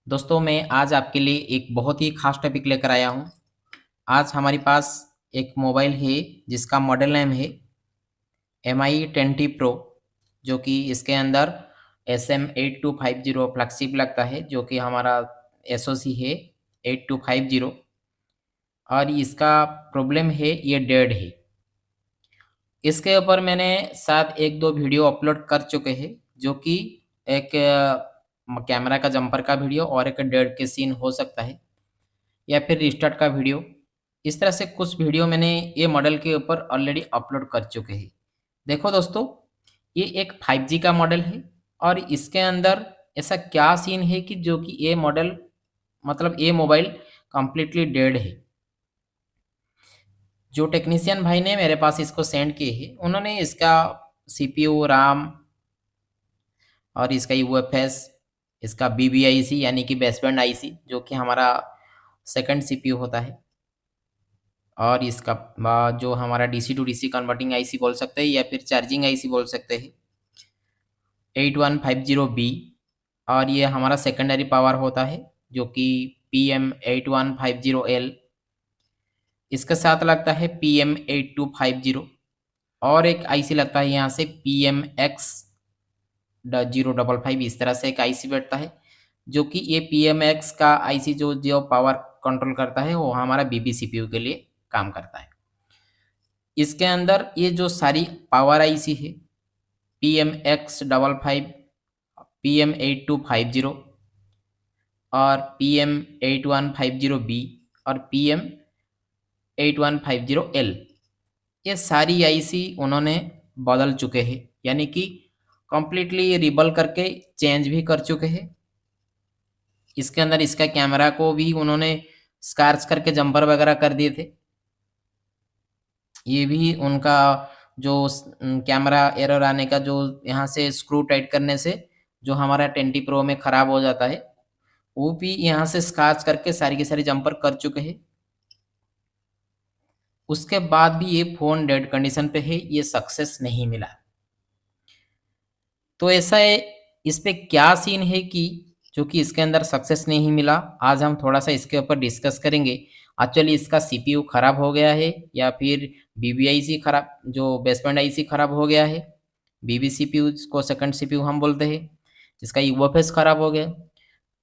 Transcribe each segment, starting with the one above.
दोस्तों मैं आज आपके लिए एक बहुत ही खास टॉपिक लेकर आया हूँ। आज हमारे पास एक मोबाइल है जिसका मॉडल नेम है MI 20 Pro, जो कि इसके अंदर SM8250 फ्लैगशिप लगता है, जो कि हमारा SoC है 8250। और इसका प्रॉब्लम है, ये डेड है। इसके ऊपर मैंने शायद एक दो वीडियो अपलोड कर चुके हैं, जो कि एक कैमरा का जंपर का वीडियो और एक डेड के सीन हो सकता है, या फिर रिस्टार्ट का वीडियो। इस तरह से कुछ वीडियो मैंने ये मॉडल के ऊपर ऑलरेडी अपलोड कर चुके हैं। देखो दोस्तों, ये एक 5G का मॉडल है और इसके अंदर ऐसा क्या सीन है कि जो कि ये मॉडल मतलब ये मोबाइल कंप्लीटली डेड है। जो टेक्नीशियन भाई ने मेरे पास इसको सेंड किए हैं, उन्होंने इसका CPU, RAM और इसका UFS, इसका BBIC यानी कि बेसबैंड IC, जो कि हमारा सेकंड CPU होता है, और इसका जो हमारा DC to DC converting IC बोल सकते हैं या फिर चार्जिंग IC बोल सकते हैं 8150B। और ये हमारा सेकेंडरी पावर होता है जो कि PM8150L। इसके साथ लगता है PM8250, और एक IC लगता है यहाँ से PMX 055। इस तरह से एक IC बैठता है, जो कि ये PMX का IC जो जो पावर कंट्रोल करता है वो हमारा BB CPU के लिए काम करता है। इसके अंदर ये जो सारी पावर IC है PMX 55, PM8250 और PM8150B और PM8150L, ये सारी IC उन्होंने बदल चुके हैं, यानी कि कंप्लीटली रिबल करके चेंज भी कर चुके हैं। इसके अंदर इसका कैमरा को भी उन्होंने स्क्रैच करके जंपर वगैरह कर दिए थे। ये भी उनका जो कैमरा एरर आने का, जो यहाँ से स्क्रू टाइट करने से जो हमारा 20 Pro में ख़राब हो जाता है, वो भी यहाँ से स्क्रैच करके सारी की सारी जंपर कर चुके हैं। उसके बाद भी ये फ़ोन डेड कंडीशन पे है, ये सक्सेस नहीं मिला। तो ऐसा है, इस पे क्या सीन है कि जो कि इसके अंदर सक्सेस नहीं मिला, आज हम थोड़ा-सा इसके ऊपर डिस्कस करेंगे। एक्चुअली इसका CPU खराब हो गया है या फिर BBIC खराब, जो बेसबैंड IC खराब हो गया है। BB CPU को सेकंड CPU हम बोलते हैं। इसका UFS खराब हो गया।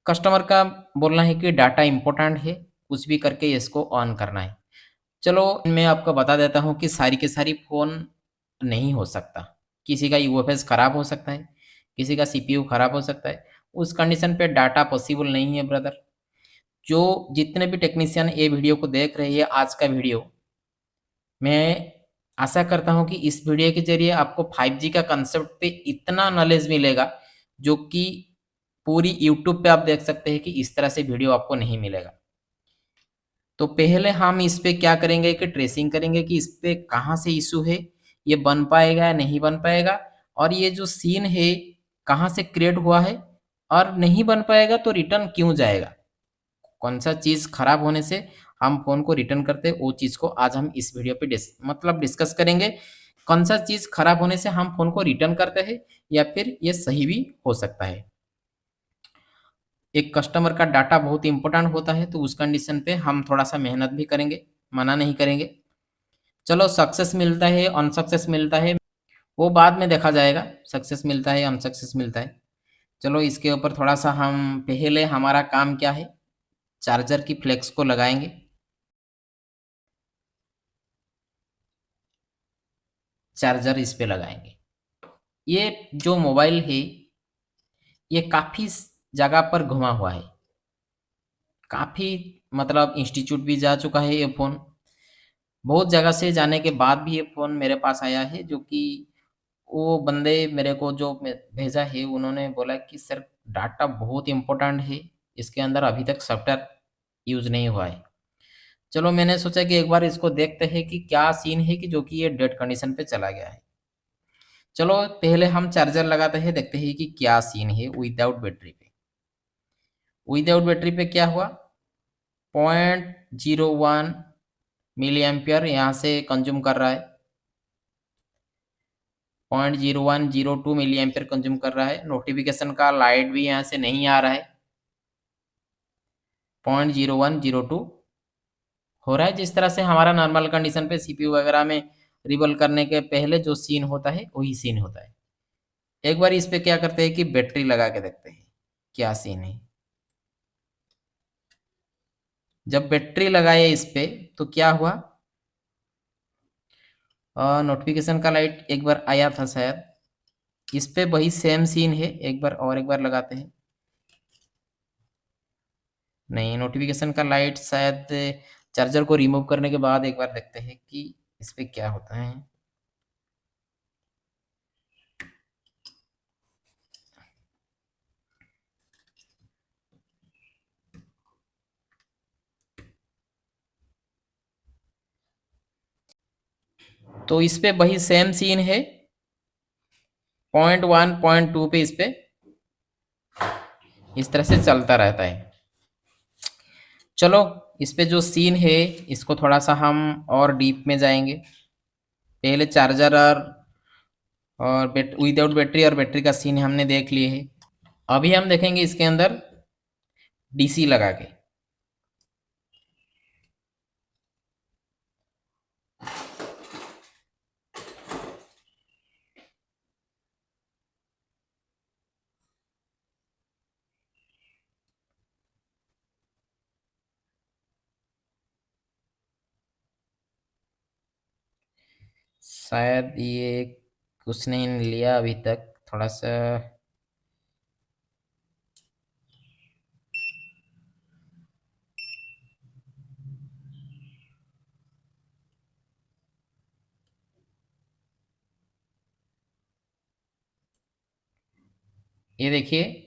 कस्टमर का बोलना है कि डाटा इम्पोर्टेंट है, कुछ भी करके इसको ऑन करना है। चलो मैं आपको बता देता हूँ कि सारी के सारी फ़ोन नहीं हो सकता। किसी का UFS खराब हो सकता है, किसी का CPU खराब हो सकता है। उस कंडीशन पे डाटा पॉसिबल नहीं है ब्रदर। जो जितने भी टेक्नीशियन ये वीडियो को देख रहे हैं, आज का वीडियो, मैं आशा करता हूँ कि इस वीडियो के ज़रिए आपको 5G का कांसेप्ट पे इतना नॉलेज मिलेगा, जो कि पूरी यूट्यूब पे आप देख सकते हैं कि इस तरह से वीडियो आपको नहीं मिलेगा। तो पहले हम इस पे क्या करेंगे कि ट्रेसिंग करेंगे कि इस पे कहाँ से इशू है, ये बन पाएगा या नहीं बन पाएगा, और ये जो सीन है कहाँ से क्रिएट हुआ है, और नहीं बन पाएगा तो रिटर्न क्यों जाएगा, कौन सा चीज़ खराब होने से हम फ़ोन को रिटर्न करते हैं, वो चीज़ को आज हम इस वीडियो पे डिस्कस करेंगे। कौन सा चीज़ खराब होने से हम फ़ोन को रिटर्न करते हैं, या फिर ये सही भी हो सकता है। एक कस्टमर का डाटा बहुत इम्पोर्टेंट होता है, तो उस कंडीशन पे हम थोड़ा-सा मेहनत भी करेंगे, मना नहीं करेंगे। चलो सक्सेस मिलता है, अनसक्सेस मिलता है, वो बाद में देखा जाएगा, सक्सेस मिलता है, अनसक्सेस मिलता है। चलो इसके ऊपर थोड़ा-सा हम पहले हमारा काम क्या है, चार्जर की फ्लेक्स को लगाएँगे। चार्जर इस पे लगाएँगे। ये जो मोबाइल है, ये काफ़ी जगह पर घुमा हुआ है। काफ़ी मतलब इंस्टीट्यूट भी जा चुका है ये फ़ोन। बहुत जगह से जाने के बाद भी ये फ़ोन मेरे पास आया है, जो कि वो बंदे मेरे को जो भेजा है, उन्होंने बोला कि सर डाटा बहुत इम्पोर्टेंट है, इसके अंदर अभी तक सॉफ्टवेयर यूज़ नहीं हुआ है। चलो मैंने सोचा कि एक बार इसको देखते हैं कि क्या सीन है कि जो कि ये डेड कंडीशन पे चला गया है। चलो पहले हम चार्जर लगाते हैं, देखते हैं कि क्या सीन है विदाउट बैटरी पे। विदाउट बैटरी पे क्या हुआ, 0.01 मिली एम्पियर यहाँ से कंज्यूम कर रहा है, 0.0102 मिली एम्पियर कंज्यूम कर रहा है। नोटिफिकेशन का लाइट भी यहाँ से नहीं आ रहा है। 0.0102 हो रहा है। जिस तरह से हमारा नॉर्मल कंडीशन पे सीपीयू वगैरह में रिबल करने के पहले जो सीन होता है वही सीन होता है। एक बार इस पे क्या करते हैं कि बैटरी लगा के देखते हैं क्या सीन है। जब बैटरी लगाए इस पे तो क्या हुआ, नोटिफिकेशन का लाइट एक बार आया था शायद। इस पे वही सेम सीन है, एक बार और एक बार लगाते हैं। नहीं, नोटिफिकेशन का लाइट शायद चार्जर को रिमूव करने के बाद एक बार देखते हैं कि इस पे क्या होता है। तो इस पे वही सेम सीन है, 0.1 0.2 पे इस पे इस तरह से चलता रहता है। चलो, इस पे जो सीन है इसको थोड़ा सा हम और डीप में जाएंगे। पहले चार्जर और विदाउट बैटरी और बैटरी का सीन हमने देख लिए है। अभी हम देखेंगे इसके अंदर डीसी लगा के। शायद ये कुछ नहीं लिया अभी तक, थोड़ा सा। ये देखिए,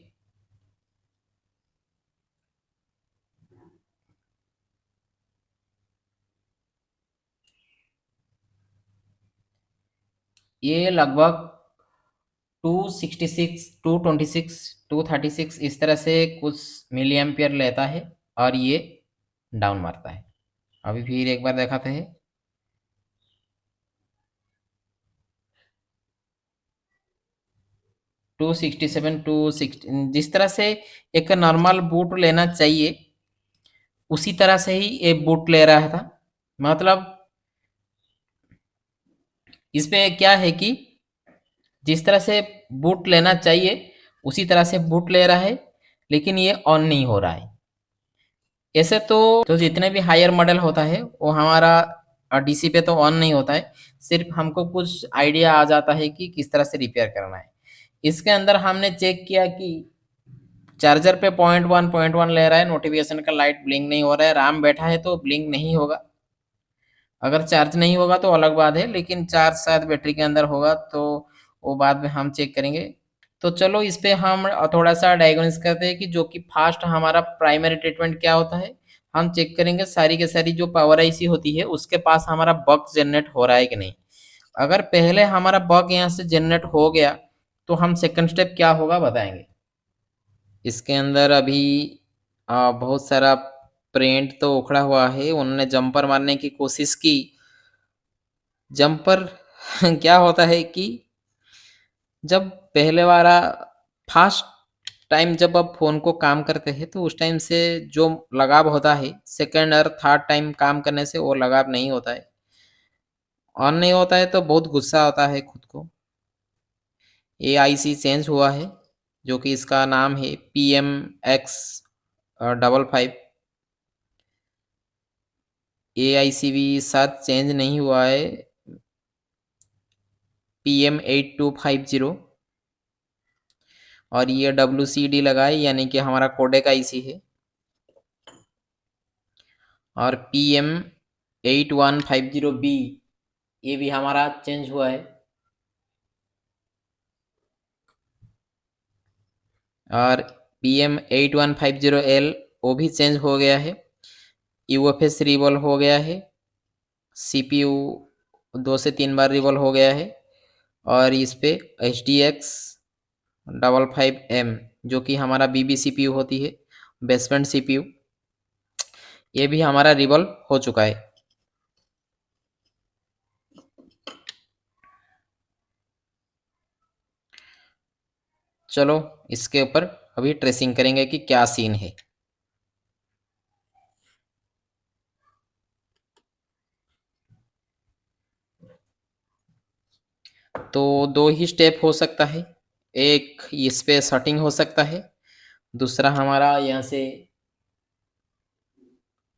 ये लगभग 266 226 236 इस तरह से कुछ मिली एम्पियर लेता है और ये डाउन मारता है। अभी फिर एक बार दिखाते हैं। 267 260 जिस तरह से एक नॉर्मल बूट लेना चाहिए उसी तरह से ही ये बूट ले रहा था। मतलब इस पे क्या है कि जिस तरह से बूट लेना चाहिए उसी तरह से बूट ले रहा है, लेकिन ये ऑन नहीं हो रहा है। ऐसे तो जितने भी हायर मॉडल होता है वो हमारा डीसी पे तो ऑन नहीं होता है। सिर्फ हमको कुछ आइडिया आ जाता है कि किस तरह से रिपेयर करना है। इसके अंदर हमने चेक किया कि चार्जर पे 0.1 ले रहा है, नोटिफिकेशन का लाइट ब्लिंक नहीं हो रहा है। राम बैठा है तो ब्लिंक नहीं होगा। अगर चार्ज नहीं होगा तो अलग बात है, लेकिन चार्ज शायद बैटरी के अंदर होगा तो वो बाद में हम चेक करेंगे। तो चलो इस पे हम थोड़ा सा डायग्नोसिस करते हैं कि जो कि फास्ट हमारा प्राइमरी ट्रीटमेंट क्या होता है। हम चेक करेंगे सारी के सारी जो पावर आईसी होती है उसके पास हमारा बग जनरेट हो रहा है कि नहीं। अगर पहले हमारा बग यहाँ से जनरेट हो गया तो हम सेकंड स्टेप क्या होगा बताएंगे। इसके अंदर अभी बहुत सारा प्रिंट तो उखड़ा हुआ है। उन्होंने जंपर मारने की कोशिश की। जंपर क्या होता है कि जब पहले वाला फास्ट टाइम जब आप फ़ोन को काम करते हैं तो उस टाइम से जो लगाव होता है सेकंड और थर्ड टाइम काम करने से वो लगाव नहीं होता है। ऑन नहीं होता है तो बहुत गुस्सा आता है खुद को। ये आईसी चेंज हुआ है जो कि इसका नाम है PMX 55। ए आईसी भी साथ चेंज नहीं हुआ है, PM8250। और ये WCD लगा है यानी कि हमारा कोडेक आईसी है। और PM8150B ये भी हमारा चेंज हुआ है। और PM8150L वो भी चेंज हो गया है। UFS रिवॉल हो गया है। CPU 2 से 3 बार रिवॉल हो गया है। और इस पे HDX 55M जो कि हमारा BB CPU होती है, बेसमेंट CPU, ये भी हमारा रिवॉल्व हो चुका है। चलो इसके ऊपर अभी ट्रेसिंग करेंगे कि क्या सीन है। तो 2 ही स्टेप हो सकता है। एक इस पे सेटिंग हो सकता है, दूसरा हमारा यहाँ से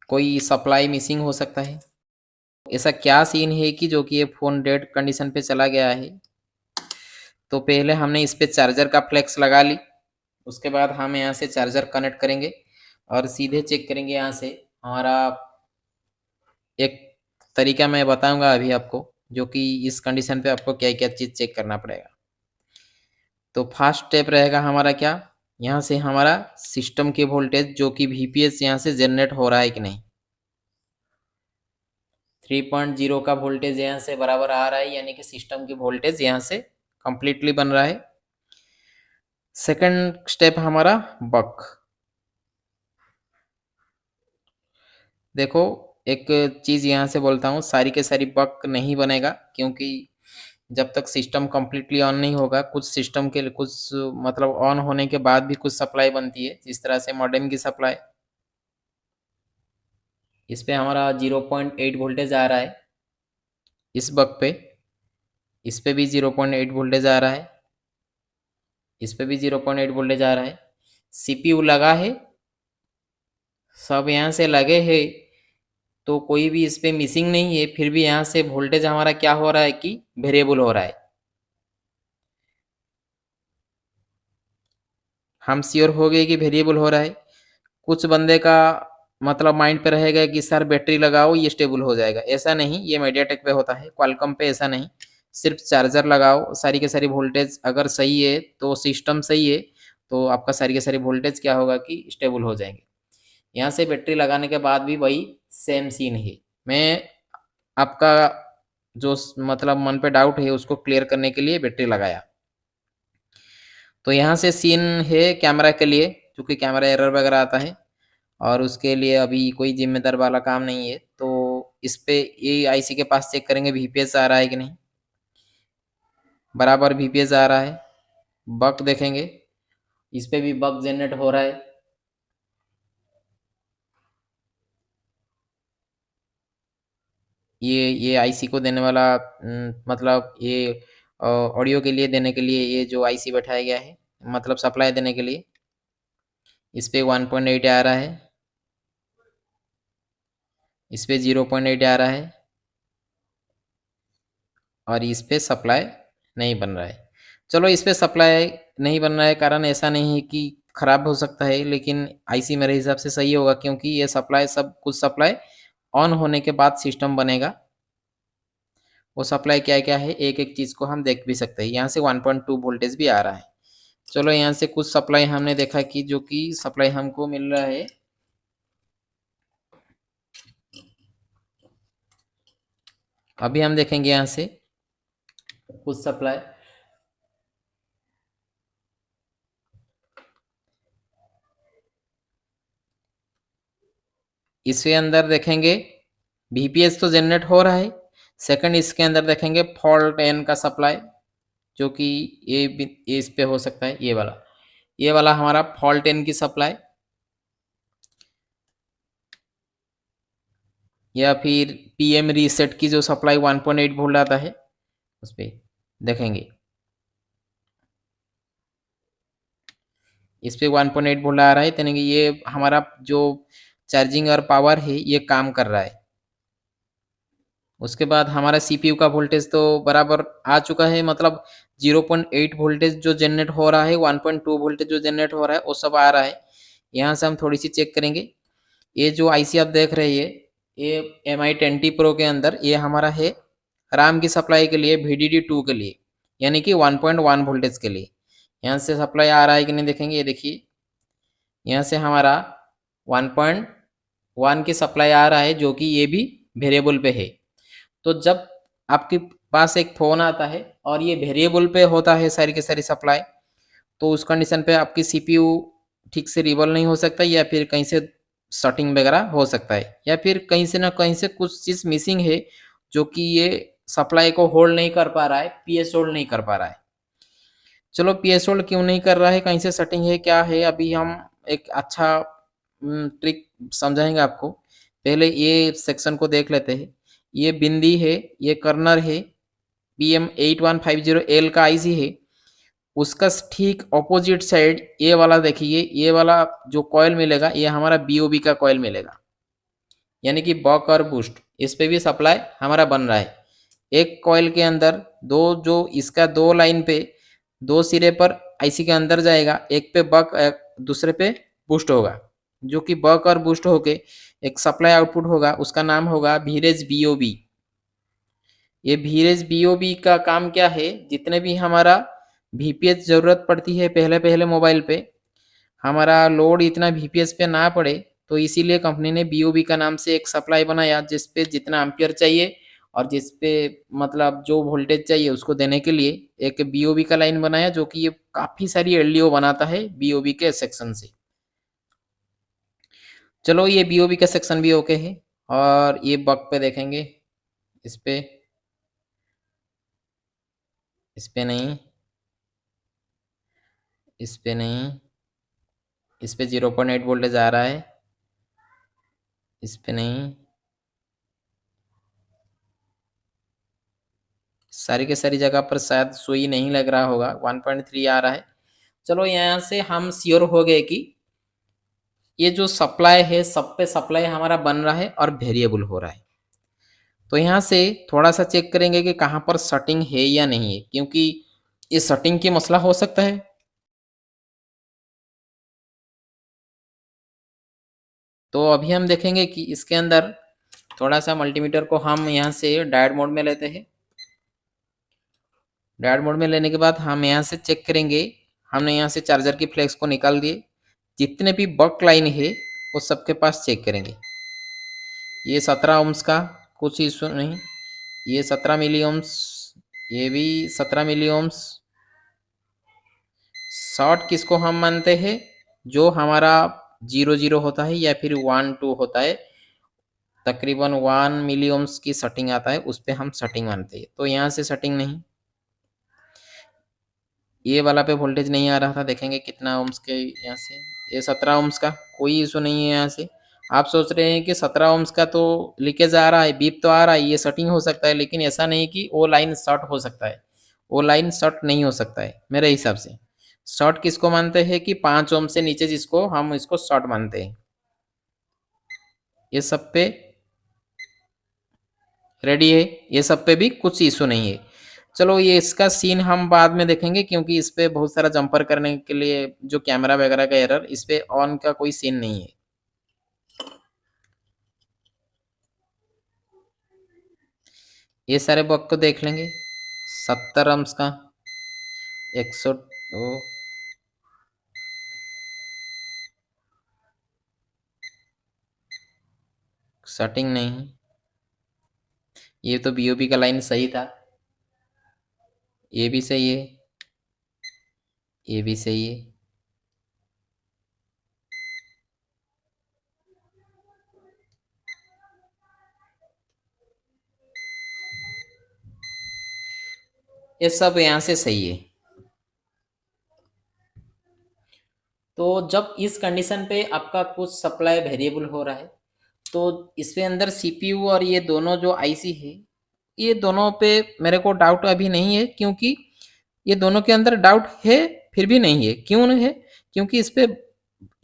कोई सप्लाई मिसिंग हो सकता है। ऐसा क्या सीन है कि जो कि ये फ़ोन डेड कंडीशन पे चला गया है। तो पहले हमने इस पे चार्जर का फ्लेक्स लगा ली, उसके बाद हम यहाँ से चार्जर कनेक्ट करेंगे और सीधे चेक करेंगे यहाँ से हमारा एक तरीका मैं बताऊँगा अभी आपको, जो कि इस कंडीशन पे आपको क्या-क्या चीज़ चेक करना पड़ेगा। तो फर्स्ट स्टेप रहेगा हमारा क्या, यहाँ से हमारा सिस्टम की वोल्टेज जो कि वीपीएस यहाँ से जनरेट हो रहा है कि नहीं। 3.0 का वोल्टेज यहाँ से बराबर आ रहा है, यानी कि सिस्टम की वोल्टेज यहाँ से कंप्लीटली बन रहा है। सेकंड स्टेप हमारा बक। देखो, एक चीज़ यहाँ से बोलता हूँ, सारी के सारी बक नहीं बनेगा, क्योंकि जब तक सिस्टम कंप्लीटली ऑन नहीं होगा, कुछ सिस्टम के लिए कुछ मतलब ऑन होने के बाद भी कुछ सप्लाई बनती है, जिस तरह से मॉडेम की सप्लाई। इस पे हमारा 0.8 वोल्टेज आ रहा है, इस बक पे। इस पे भी 0.8 वोल्टेज आ रहा है, इस पे भी 0.8 वोल्टेज आ रहा है। सीपीयू लगा है, सब यहाँ से लगे हैं, तो कोई भी इस पे मिसिंग नहीं है, फिर भी यहाँ से वोल्टेज हमारा क्या हो रहा है कि वेरिएबल हो रहा है। हम श्योर हो गए कि वेरिएबल हो रहा है। कुछ बंदे का मतलब माइंड पे रहेगा कि सर बैटरी लगाओ ये स्टेबल हो जाएगा, ऐसा नहीं, ये मीडियाटेक पे होता है, क्वालकॉम पे ऐसा नहीं। सिर्फ चार्जर लगाओ, सारी के सारी वोल्टेज अगर सही है तो सिस्टम सही है, तो आपका सारी के सारी वोल्टेज क्या होगा कि स्टेबल हो जाएंगे। यहाँ से बैटरी लगाने के बाद भी वही सेम सीन है। मैं आपका जो मतलब मन पे डाउट है उसको क्लियर करने के लिए बैटरी लगाया। तो यहाँ से सीन है कैमरा के लिए, क्योंकि कैमरा एरर वगैरह आता है और उसके लिए अभी कोई जिम्मेदार वाला काम नहीं है। तो इस पे ये आईसी के पास चेक करेंगे वीपीएस आ रहा है कि नहीं, बराबर वीपीएस आ रहा है। बक देखेंगे, इस पे भी बक जनरेट हो रहा है। ये आईसी को देने वाला मतलब ये ऑडियो के लिए देने के लिए ये जो आईसी बैठाया गया है, मतलब सप्लाई देने के लिए, इस पे 1.8 आ रहा है, इस पे 0.8 आ रहा है और इस पे सप्लाई नहीं बन रहा है। चलो, इस पे सप्लाई नहीं बन रहा है, कारण ऐसा नहीं है कि खराब हो सकता है, लेकिन आईसी मेरे हिसाब से सही होगा, क्योंकि ये सप्लाई सब कुछ सप्लाई ऑन होने के बाद सिस्टम बनेगा। वो सप्लाई क्या-क्या है, एक-एक चीज़ को हम देख भी सकते हैं। यहाँ से 1.2 वोल्टेज भी आ रहा है। चलो, यहाँ से कुछ सप्लाई हमने देखा कि जो कि सप्लाई हमको मिल रहा है। अभी हम देखेंगे यहाँ से कुछ सप्लाई। इसके अंदर देखेंगे वीपीएस तो जनरेट हो रहा है। सेकंड, इसके अंदर देखेंगे फॉल्ट एन का सप्लाई, जो कि ये इस पे हो सकता है, ये वाला हमारा फॉल्ट एन की सप्लाई, या फिर पीएम रीसेट की जो सप्लाई 1.8 वोल्ट आता है उस पे देखेंगे। इस पे 1.8 वोल्ट आ रहा है, यानी कि ये हमारा जो चार्जिंग और पावर है ये काम कर रहा है। उसके बाद हमारा सीपीयू का वोल्टेज तो बराबर आ चुका है, मतलब 0.8 वोल्टेज जो जनरेट हो रहा है, 1.2 वोल्टेज जो जनरेट हो रहा है, वो सब आ रहा है। यहाँ से हम थोड़ी सी चेक करेंगे। ये जो आईसी आप देख रहे हैं, ये MI10T Pro के अंदर ये हमारा है राम की सप्लाई के लिए, VDD2 के लिए, यानी कि 1.1 वोल्टेज के लिए। यहाँ से सप्लाई आ रहा है कि नहीं देखेंगे, ये देखिए, यहाँ से हमारा 1.1 की सप्लाई आ रहा है, जो कि ये भी वेरिएबल पे है। तो जब आपके पास एक फ़ोन आता है और ये वेरिएबल पे होता है सारी की सारी सप्लाई, तो उस कंडीशन पे आपकी सीपीयू ठीक से रिवॉल्व नहीं हो सकता, या फिर कहीं से शॉर्टिंग वगैरह हो सकता है, या फिर कहीं से ना कहीं से कुछ चीज़ मिसिंग है, जो कि ये सप्लाई को होल्ड नहीं कर पा रहा है, पीएस होल्ड नहीं कर पा रहा है। चलो, पीएस होल्ड क्यों नहीं कर रहा है, कहीं से सेटिंग है, क्या है, अभी हम एक अच्छा ट्रिक समझाएंगे आपको। पहले ये सेक्शन को देख लेते हैं। ये बिंदी है, ये कर्नर है, BM8150L का आईसी है, उसका ठीक ऑपोजिट साइड ये वाला देखिए, ये वाला जो कॉइल मिलेगा ये हमारा बीओबी का कॉइल मिलेगा, यानी कि बक और बूस्ट, इस पे भी सप्लाई हमारा बन रहा है। एक कॉइल के अंदर दो, जो इसका दो लाइन पे दो सिरे पर आईसी के अंदर जाएगा, एक पे बक दूसरे पे बूस्ट होगा, जो कि बक और बूस्ट होके एक सप्लाई आउटपुट होगा, उसका नाम होगा भीरेज बीओबी। ये भीरेज बीओबी का काम क्या है, जितने भी हमारा वीपीएस ज़रूरत पड़ती है पहले पहले मोबाइल पे, हमारा लोड इतना वीपीएस पे ना पड़े, तो इसीलिए कंपनी ने बीओबी का नाम से एक सप्लाई बनाया, जिस पे जितना एम्पियर चाहिए और जिस पे मतलब जो वोल्टेज चाहिए उसको देने के लिए एक बीओबी का लाइन बनाया, जो कि ये काफ़ी सारी एलडीओ बनाता है बीओबी के सेक्शन से। चलो ये बीओबी का सेक्शन भी ओके है, और ये बक पे देखेंगे, इस पे इस पे नहीं, इस पे नहीं, इस पे 0.8 वोल्टेज आ रहा है, इस पे नहीं, सारी के सारी जगह पर शायद सुई नहीं लग रहा होगा, 1.3 आ रहा है। चलो यहाँ से हम श्योर हो गए कि ये जो सप्लाई है सब पे सप्लाई हमारा बन रहा है और वेरिएबल हो रहा है। तो यहाँ से थोड़ा सा चेक करेंगे कि कहाँ पर सटिंग है या नहीं है, क्योंकि ये सटिंग की मसला हो सकता है। तो अभी हम देखेंगे कि इसके अंदर थोड़ा सा मल्टीमीटर को हम यहाँ से डायोड मोड में लेते हैं। डायोड मोड में लेने के बाद हम यहाँ से चेक करेंगे, हमने यहाँ से चार्जर की फ्लेक्स को निकाल दिए, जितने भी बक लाइन है वो सबके पास चेक करेंगे। ये 17 ओम्स का कुछ इशू नहीं, ये 17 मिली ओम्स, ये भी 17 मिली ओम्स। शॉर्ट किसको हम मानते हैं, जो हमारा 0 0 होता है या फिर 1 2 होता है, तकरीबन 1 मिली ओम्स की सेटिंग आता है, उस पर हम सेटिंग मानते हैं। तो यहाँ से सेटिंग नहीं, ये वाला पे वोल्टेज नहीं आ रहा था, देखेंगे कितना ओम्स के यहाँ से, ये 17 ओम्स का, कोई इशू नहीं है यहाँ से। आप सोच रहे हैं कि 17 ओम्स का तो लीकेज आ रहा है, बीप तो आ रहा है, ये सेटिंग हो सकता है, लेकिन ऐसा नहीं कि वो लाइन शॉर्ट हो सकता है, वो लाइन शॉर्ट नहीं हो सकता है मेरे हिसाब से। शॉर्ट किसको मानते हैं कि 5 ओम से नीचे जिसको हम इसको शॉर्ट मानते हैं। ये सब पे रेडी है, ये सब पे भी कुछ इशू नहीं है। चलो ये इसका सीन हम बाद में देखेंगे, क्योंकि इस पे बहुत सारा जंपर करने के लिए जो कैमरा वगैरह का एरर, इस पे ऑन का कोई सीन नहीं है। ये सारे बग को देख लेंगे, 70 अम्स का 100 सेटिंग नहीं, ये तो बीओबी का लाइन सही था, ये भी सही है, ये भी सही है। ये सब यहाँ से सही है। तो जब इस कंडीशन पे आपका कुछ सप्लाई वेरिएबल हो रहा है, तो इसके अंदर सीपीयू और ये दोनों जो आईसी है, ये दोनों पे मेरे को डाउट अभी नहीं है, क्योंकि ये दोनों के अंदर डाउट है फिर भी नहीं है। क्यों नहीं है, क्योंकि इस पे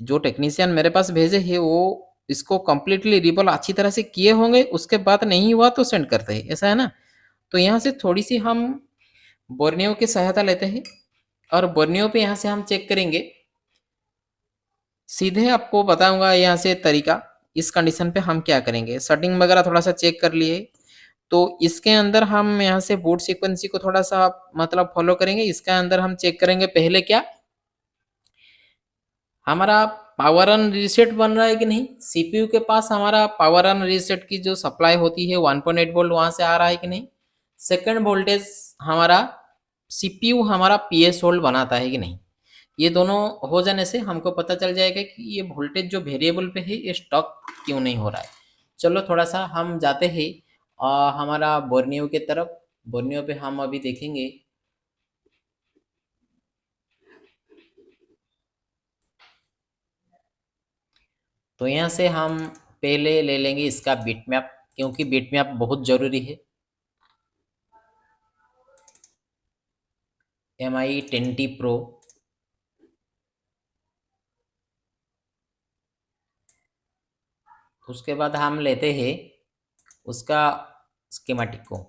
जो टेक्नीशियन मेरे पास भेजे हैं वो इसको कंप्लीटली रिबल अच्छी तरह से किए होंगे, उसके बाद नहीं हुआ तो सेंड करते हैं, ऐसा है ना। तो यहाँ से थोड़ी सी हम बोर्नियो की सहायता लेते हैं, और बोर्नियो पे यहाँ से हम चेक करेंगे, सीधे आपको बताऊंगा यहाँ से तरीका। इस कंडीशन पे हम क्या करेंगे, सेटिंग वगैरह थोड़ा सा चेक कर लिए, तो इसके अंदर हम यहाँ से बूट सीक्वेंसी को थोड़ा सा मतलब फॉलो करेंगे। इसके अंदर हम चेक करेंगे पहले क्या हमारा पावर ऑन रीसेट बन रहा है कि नहीं, सीपीयू के पास हमारा पावर ऑन रीसेट की जो सप्लाई होती है 1.8 वोल्ट वहां से आ रहा है कि नहीं। सेकंड वोल्टेज हमारा सीपीयू हमारा पीएस होल्ड बनाता है कि नहीं। ये दोनों हो जाने से हमको पता चल जाएगा कि ये वोल्टेज जो वेरिएबल पे है ये स्टॉक क्यों नहीं हो रहा है। चलो थोड़ा सा हम जाते हैं हमारा बोर्नियो के तरफ। बोर्नियो पे हम अभी देखेंगे, तो यहाँ से हम पहले ले लेंगे इसका बिट मैप, क्योंकि बिट मैप बहुत ज़रूरी है। MI 10T Pro, उसके बाद हम लेते हैं उसका स्कीमेटिक को।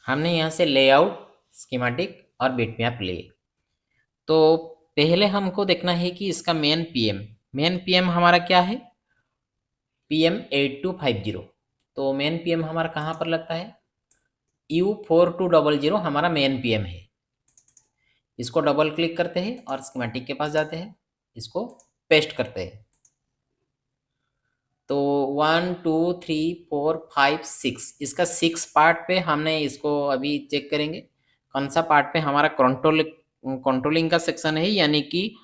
हमने यहाँ से लेआउट, स्कीमेटिक और बिटमैप लिए। तो पहले हमको देखना है कि इसका मेन पीएम हमारा क्या है, PM8250। तो मेन पीएम हमारा कहाँ पर लगता है, U4200 हमारा मेन पीएम है। इसको डबल क्लिक करते हैं और स्कीमेटिक के पास जाते हैं, इसको पेस्ट करते हैं। तो 1 2 3 4 5 6, इसका 6 पार्ट पे हमने इसको अभी चेक करेंगे कौन सा पार्ट पे हमारा कंट्रोलिंग का सेक्शन है, यानी कि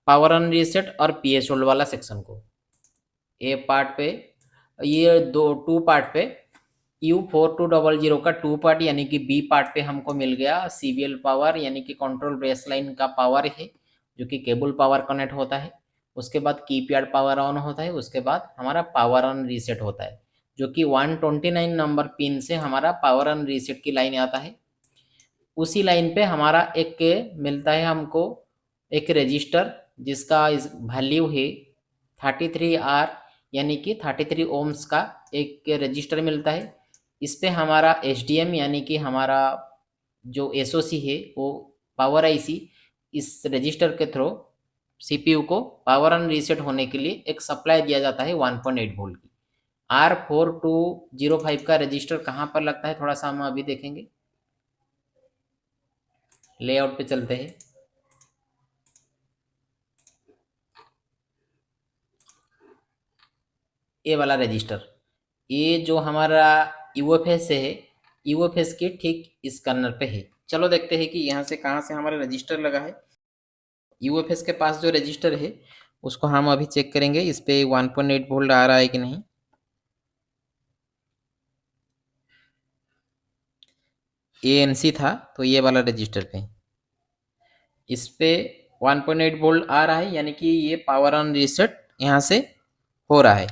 पावर ऑन रीसेट और PS होल्ड वाला सेक्शन को। ए पार्ट पे ये टू पार्ट पे U4200 का 2 पार्ट यानी कि बी पार्ट पे हमको मिल गया CBL पावर, यानी कि कंट्रोल बेस लाइन का पावर है जो कि केबल पावर कनेक्ट होता है। उसके बाद कीपैड पावर ऑन होता है, उसके बाद हमारा पावर ऑन रीसेट होता है जो कि 129 नंबर पिन से हमारा पावर ऑन रीसेट की लाइन आता है। उसी लाइन पे हमारा एक मिलता है हमको एक रजिस्टर जिसका वैल्यू है 33R, यानी कि 33 ओम्स का एक रजिस्टर मिलता है। इस पे हमारा HDM यानी कि हमारा जो SOC है वो पावर IC इस रजिस्टर के थ्रू CPU को पावर ऑन रीसेट होने के लिए एक सप्लाई दिया जाता है 1.8 वोल्ट की। R4205 का रजिस्टर कहाँ पर लगता है थोड़ा सा हम अभी देखेंगे। लेआउट पे चलते हैं। ये वाला रजिस्टर, ये जो हमारा UFS है, UFS के ठीक इस कर्नर पे है। चलो देखते हैं कि यहाँ से कहाँ से हमारा रजिस्टर लगा है। UFS के पास जो रजिस्टर है उसको हम अभी चेक करेंगे इस पे 1.8 वोल्ट आ रहा है कि नहीं। ANC था तो ये वाला रजिस्टर पे इस पे 1.8 वोल्ट आ रहा है, यानी कि ये पावर ऑन रीसेट यहाँ से हो रहा है।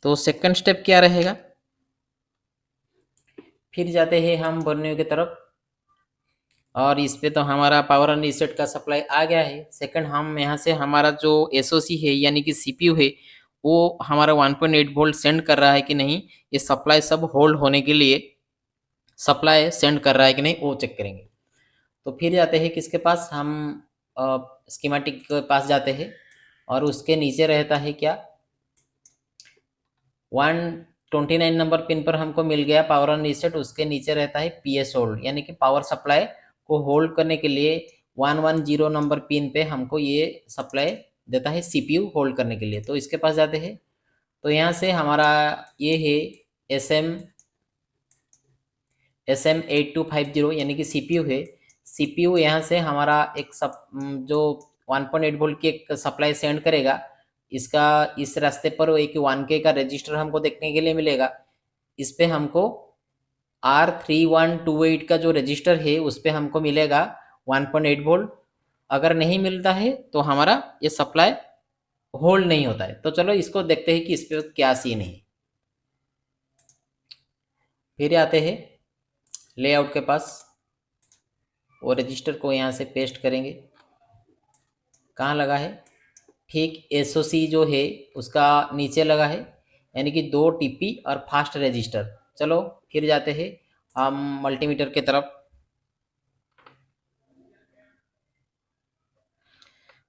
तो सेकंड स्टेप क्या रहेगा, फिर जाते हैं हम बर्नियो की तरफ और इस पे तो हमारा पावर ऑन रीसेट का सप्लाई आ गया है। सेकंड हम यहाँ से हमारा जो SOC है यानी कि CPU है वो हमारा 1.8 वोल्ट सेंड कर रहा है कि नहीं, ये सप्लाई सब होल्ड होने के लिए सप्लाई सेंड कर रहा है कि नहीं वो चेक करेंगे। तो फिर जाते हैं किसके पास, हम स्कीमेटिक के पास जाते हैं और उसके नीचे रहता है क्या, 129 नंबर पिन पर हमको मिल गया पावर ऑन रीसेट। उसके नीचे रहता है PS होल्ड, यानी कि पावर सप्लाई को होल्ड करने के लिए 110 नंबर पिन पे हमको ये सप्लाई देता है CPU होल्ड करने के लिए। तो इसके पास जाते हैं तो यहाँ से हमारा ये है SM8250 यानी कि CPU है। CPU यहाँ से हमारा एक जो 1.8 वोल्ट की एक सप्लाई सेंड करेगा। इसका इस रास्ते पर एक 1K का रजिस्टर हमको देखने के लिए मिलेगा। इस पे हमको R3128 का जो रजिस्टर है उस पे हमको मिलेगा 1.8 वोल्ट। अगर नहीं मिलता है तो हमारा ये सप्लाई होल्ड नहीं होता है। तो चलो इसको देखते हैं कि इस पे क्या सीन है। फिर आते हैं लेआउट के पास, वो रजिस्टर को यहाँ से पेस्ट करेंगे। कहाँ लगा है, ठीक SOC जो है उसका नीचे लगा है, यानी कि 2 TP और फास्ट रजिस्टर। चलो फिर जाते हैं हम मल्टीमीटर की तरफ।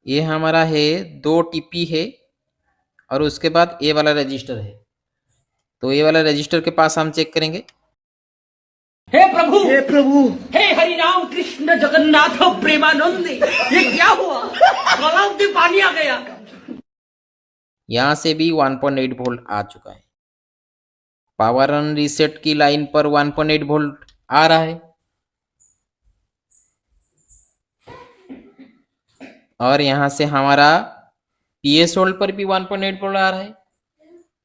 ये हमारा है 2 TP है और उसके बाद ये वाला रजिस्टर है। तो ये वाला रजिस्टर के पास हम चेक करेंगे। हे प्रभु, हे हरि राम कृष्ण जगन्नाथ प्रेमानंद, ये क्या हुआ? गलाव में पानी आ गया। यहाँ से भी 1.8 वोल्ट आ चुका है। पावर ऑन रीसेट की लाइन पर 1.8 वोल्ट आ रहा है और यहाँ से हमारा PS होल्ड पर भी 1.8 वोल्ट आ रहा है।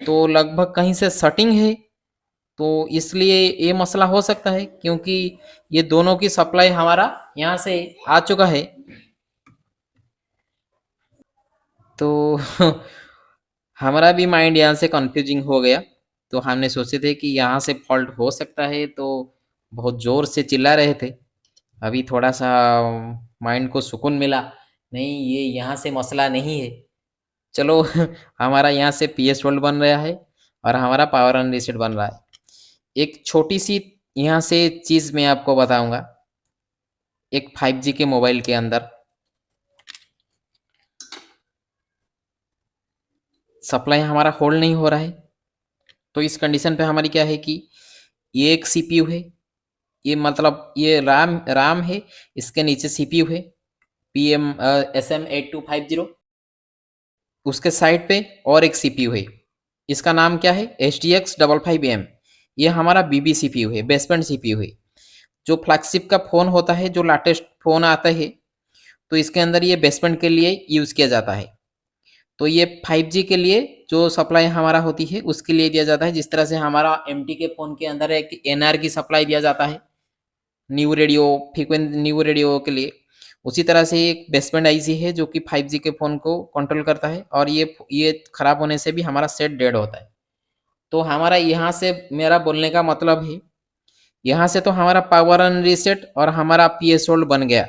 तो लगभग कहीं से सटिंग है, तो इसलिए ये मसला हो सकता है क्योंकि ये दोनों की सप्लाई हमारा यहाँ से आ चुका है। तो हमारा भी माइंड यहाँ से कन्फ्यूजिंग हो गया, तो हमने सोचे थे कि यहाँ से फॉल्ट हो सकता है, तो बहुत ज़ोर से चिल्ला रहे थे। अभी थोड़ा-सा माइंड को सुकून मिला, नहीं ये यहाँ से मसला नहीं है। चलो हमारा यहाँ से पीएस वर्ल्ड बन रहा है और हमारा पावर एंड रीसेट बन रहा है। एक छोटी-सी यहाँ से चीज़ मैं आपको बताऊँगा, एक 5G के मोबाइल के अंदर सप्लाई हमारा होल्ड नहीं हो रहा है, तो इस कंडीशन पे हमारी क्या है कि ये एक सीपीयू है, ये मतलब ये राम है, इसके नीचे सीपीयू है, SM8250, उसके साइड पे और एक सीपीयू है, इसका नाम क्या है HTX 55M। ये हमारा बीबी सीपीयू है, बेसबैंड सीपीयू है। जो फ्लैगशिप का फ़ोन होता है, जो लेटेस्ट फ़ोन आता है, तो इसके अंदर ये बेसबैंड के लिए यूज़ किया जाता है। तो ये 5G के लिए जो सप्लाई हमारा होती है, उसके लिए दिया जाता है। जिस तरह से हमारा एमटी के फ़ोन के अंदर एक एनआर की सप्लाई दिया जाता है, न्यू रेडियो न्यू रेडियो के लिए, उसी तरह से एक बेसबैंड आईसी है जो कि 5G के फ़ोन को कंट्रोल करता है, और ये खराब होने से भी हमारा सेट डेड होता है। तो हमारा यहाँ से मेरा बोलने का मतलब है, यहाँ से तो हमारा पावर एंड रीसेट और हमारा पीएस होल्ड बन गया।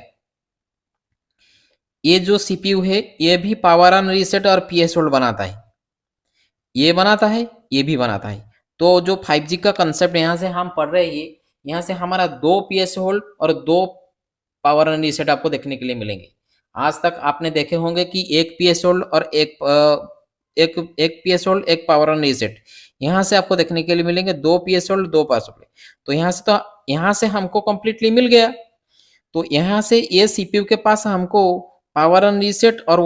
ये जो सीपीयू है, ये भी पावर एंड रीसेट और पीएस होल्ड बनाता है। ये बनाता है, ये भी बनाता है। तो जो 5G का कंसेप्ट यहाँ से हम पढ़ रहे हैं, यहाँ से हमारा 2 पीएस होल्ड और 2 पावर एंड रीसेट आपको देखने के लिए मिलेंगे। आज तक आपने देखे होंगे कि एक पीएस होल्ड और एक पीएस होल्ड, एक पावर एंड रीसेट। यहाँ से आपको देखने के लिए मिलेंगे 2 पीएस होल्ड, 2 पावर सप्लाई। तो यहाँ से हमको कंप्लीटली मिल गया। तो यहाँ से ये सीपीयू के पास हमको पावर एंड रीसेट और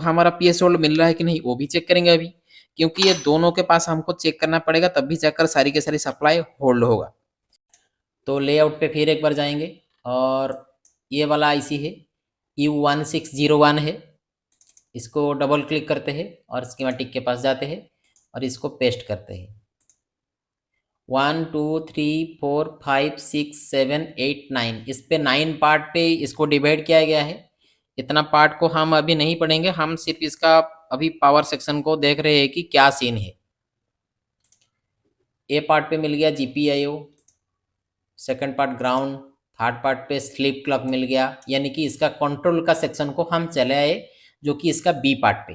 हमारा पीएस होल्ड मिल रहा है कि नहीं, वो भी चेक करेंगे अभी, क्योंकि ये दोनों के पास हमको चेक करना पड़ेगा, तब भी जाकर सारी की सारी सप्लाई होल्ड होगा। तो लेआउट पे फिर एक बार जाएंगे, और ये वाला आईसी है, U1601 है। इसको डबल क्लिक करते हैं और स्कीमेटिक के पास जाते हैं और इसको पेस्ट करते हैं। 1 2 3 4 5 6 7 8 9, इस पे 9 पार्ट पे इसको डिवाइड किया गया है। इतना पार्ट को हम अभी नहीं पढ़ेंगे, हम सिर्फ इसका अभी पावर सेक्शन को देख रहे हैं कि क्या सीन है। ए पार्ट पे मिल गया GPIO, second part ground, third part पे स्लीप क्लॉक मिल गया, यानी कि इसका कंट्रोल का सेक्शन को हम चले आए, जो कि इसका बी पार्ट पे।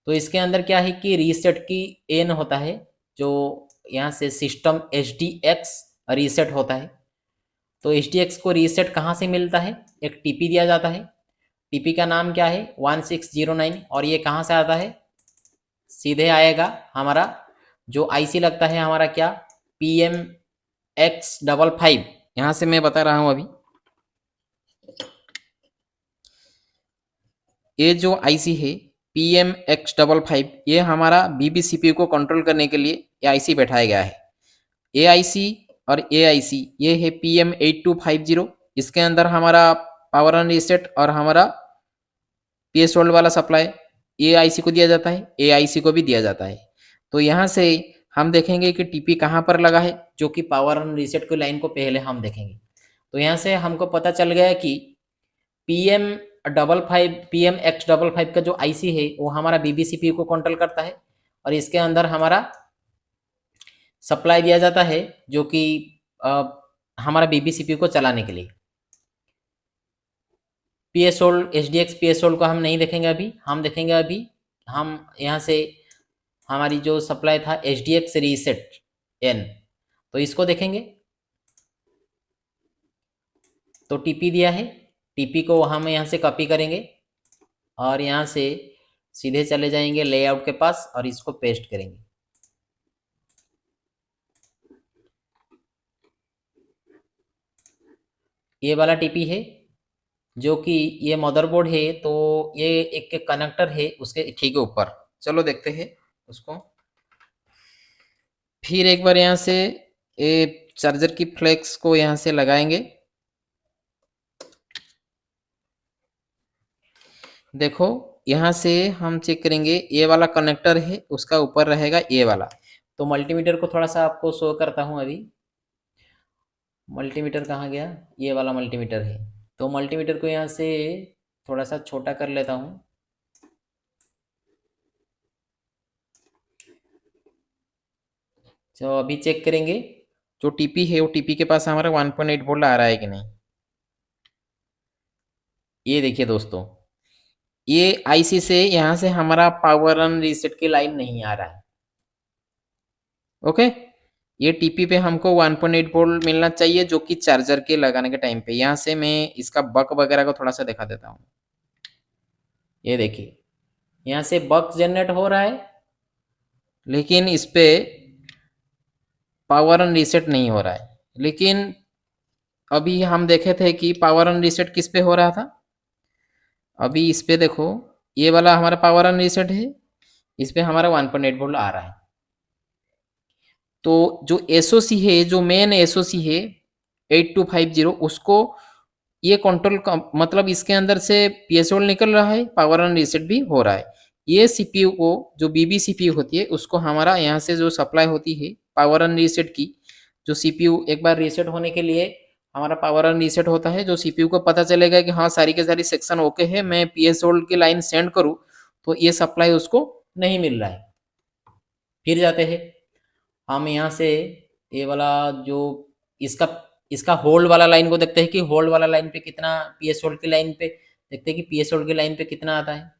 तो इसके अंदर क्या है कि रीसेट की एन होता है, जो यहाँ से सिस्टम HDX रीसेट होता है। तो HDX को रीसेट कहाँ से मिलता है, एक टीपी दिया जाता है, टीपी का नाम क्या है 1609, और ये कहाँ से आता है, सीधे आएगा हमारा जो आईसी लगता है हमारा क्या PMX55। यहाँ से मैं बता रहा हूँ अभी, ये जो आईसी है PMX55, ये हमारा बीबी सीपीयू को कंट्रोल करने के लिए ये आईसी बैठाया गया है। ए आईसी और ए आईसी ये है PM8250। इसके अंदर हमारा पावर एंड रीसेट और हमारा पीएस होल्ड वाला सप्लाई ए आईसी को दिया जाता है, ए आईसी को भी दिया जाता है। तो यहाँ से हम देखेंगे कि टीपी कहाँ पर लगा है, जो कि पावर एंड रीसेट की लाइन को पहले हम देखेंगे। तो यहाँ से हमको पता चल गया कि PM55 का जो आईसी है वो हमारा बीबी सीपीयू को कंट्रोल करता है, और इसके अंदर हमारा सप्लाई दिया जाता है, जो कि हमारा बीबी सीपीयू को चलाने के लिए। PS hold HDX PS hold को हम नहीं देखेंगे अभी, हम देखेंगे अभी हम यहाँ से हमारी जो सप्लाई था HDX रीसेट N, तो इसको देखेंगे। तो टीपी दिया है, टीपी को हम यहाँ से कॉपी करेंगे और यहाँ से सीधे चले जाएंगे लेआउट के पास और इसको पेस्ट करेंगे। ये वाला टीपी है, जो कि ये मदरबोर्ड है, तो ये एक कनेक्टर है उसके ठीक ऊपर। चलो देखते हैं उसको। फिर एक बार यहाँ से ये चार्जर की फ्लेक्स को यहाँ से लगाएंगे। देखो यहाँ से हम चेक करेंगे, ये वाला कनेक्टर है उसका ऊपर रहेगा ये वाला। तो मल्टीमीटर को थोड़ा सा आपको शो करता हूँ अभी। मल्टीमीटर कहाँ गया, ये वाला मल्टीमीटर है। तो मल्टीमीटर को यहाँ से थोड़ा सा छोटा कर लेता हूँ। तो अभी चेक करेंगे जो टीपी है वो टीपी के पास हमारा 1.8 वोल्ट आ रहा है कि नहीं। ये देखिए दोस्तों, ये आईसी से यहाँ से हमारा पावर ऑन रीसेट की लाइन नहीं आ रहा है। ओके, ये टीपी पे हमको 1.8 वोल्ट मिलना चाहिए जो कि चार्जर के लगाने के टाइम पे। यहाँ से मैं इसका बक वगैरह को थोड़ा सा दिखा देता हूँ। ये देखिए, यहाँ से बक जनरेट हो रहा है, लेकिन इस पे पावर ऑन रीसेट नहीं हो रहा है। लेकिन अभी हम देखे थे कि पावर ऑन रीसेट किस पे हो रहा था। अभी इस पे देखो, ये वाला हमारा पावर ऑन रीसेट है, इस पे हमारा 1.8 वोल्ट आ रहा है। तो जो एसओसी है, जो मेन एसओसी है 8250, उसको ये कंट्रोल मतलब इसके अंदर से पीएसओ निकल रहा है, पावर ऑन रीसेट भी हो रहा है। ये सीपीयू को, जो बीबी सीपीयू होती है, उसको हमारा यहाँ से जो सप्लाई होती है पावर ऑन रीसेट की, जो सीपीयू एक बार रीसेट होने के लिए हमारा पावर ऑन रीसेट होता है, जो सीपीयू को पता चलेगा कि हाँ सारी के सारी सेक्शन ओके है, मैं पीएसओ की लाइन सेंड करूँ, तो ये सप्लाई उसको नहीं मिल रहा है। फिर जाते हैं हम यहाँ से, ये वाला जो इसका इसका होल्ड वाला लाइन को देखते हैं कि होल्ड वाला लाइन पे कितना, पीएस होल्ड की लाइन पे देखते हैं कि पीएस होल्ड की लाइन पे कितना आता है।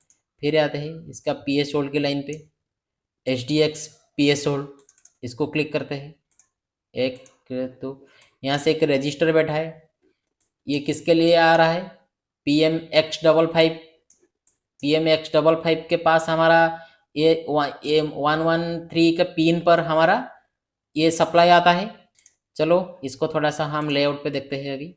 फिर आते हैं इसका पीएस होल्ड की लाइन पे, H D x PS hold, इसको क्लिक करते हैं। एक तो यहाँ से एक रजिस्टर बैठा है, ये किसके लिए आ रहा है, PM-X55। PM-X55 के पास हमारा ये 113 का पिन पर हमारा ये सप्लाई आता है। चलो इसको थोड़ा सा हम लेआउट पे देखते हैं। अभी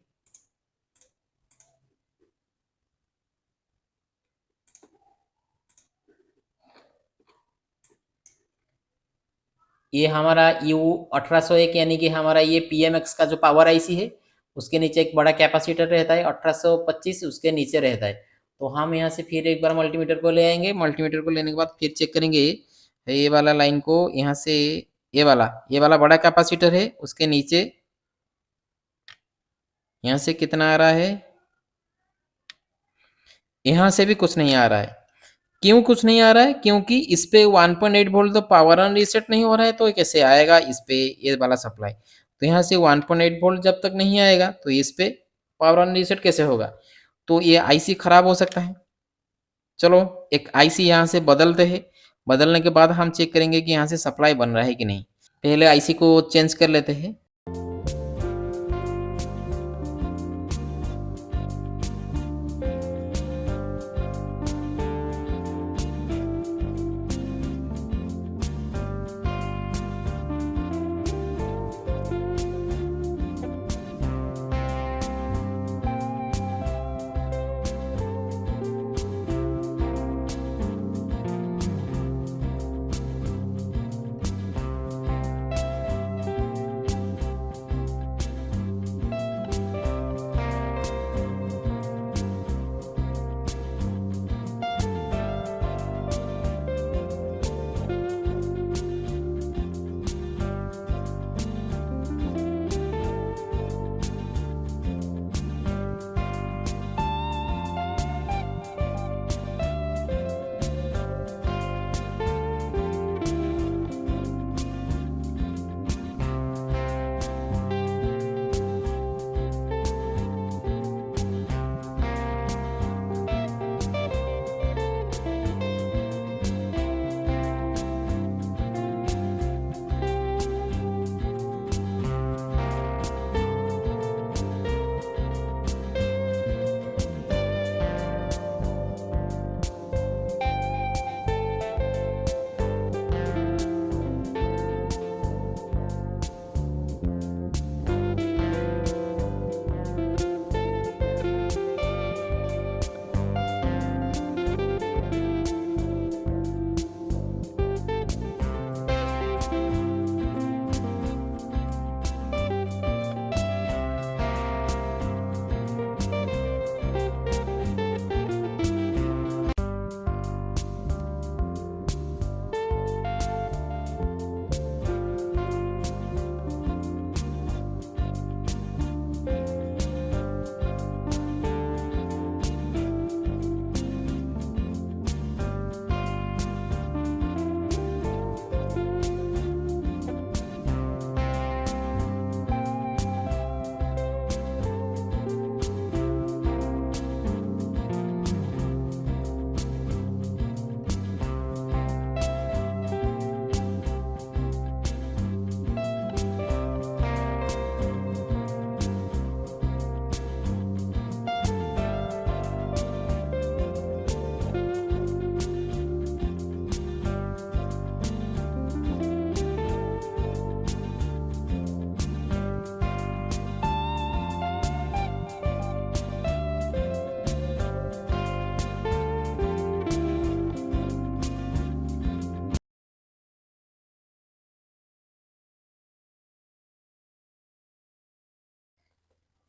ये हमारा U1801 यानी कि हमारा ये PMX का जो पावर आईसी है, उसके नीचे एक बड़ा कैपेसिटर रहता है 1825, उसके नीचे रहता है। तो हम यहाँ से फिर एक बार मल्टीमीटर को ले आएंगे। मल्टीमीटर को लेने के बाद फिर चेक करेंगे ये वाला लाइन को, यहाँ से ये वाला बड़ा कैपेसिटर है, उसके नीचे यहाँ से कितना आ रहा है, यहाँ से भी कुछ नहीं आ रहा है। क्यों कुछ नहीं आ रहा है? क्योंकि इस पे 1.8 वोल्ट तो पावर ऑन रीसेट नहीं हो रहा है, तो कैसे आएगा इस पे ये वाला सप्लाई। तो यहाँ से 1.8 वोल्ट जब तक नहीं आएगा तो इस पे पावर ऑन रीसेट कैसे होगा, तो ये आईसी खराब हो सकता है। चलो एक आईसी यहाँ से बदलते हैं, बदलने के बाद हम चेक करेंगे कि यहाँ से सप्लाई बन रहा है कि नहीं। पहले आईसी को चेंज कर लेते हैं।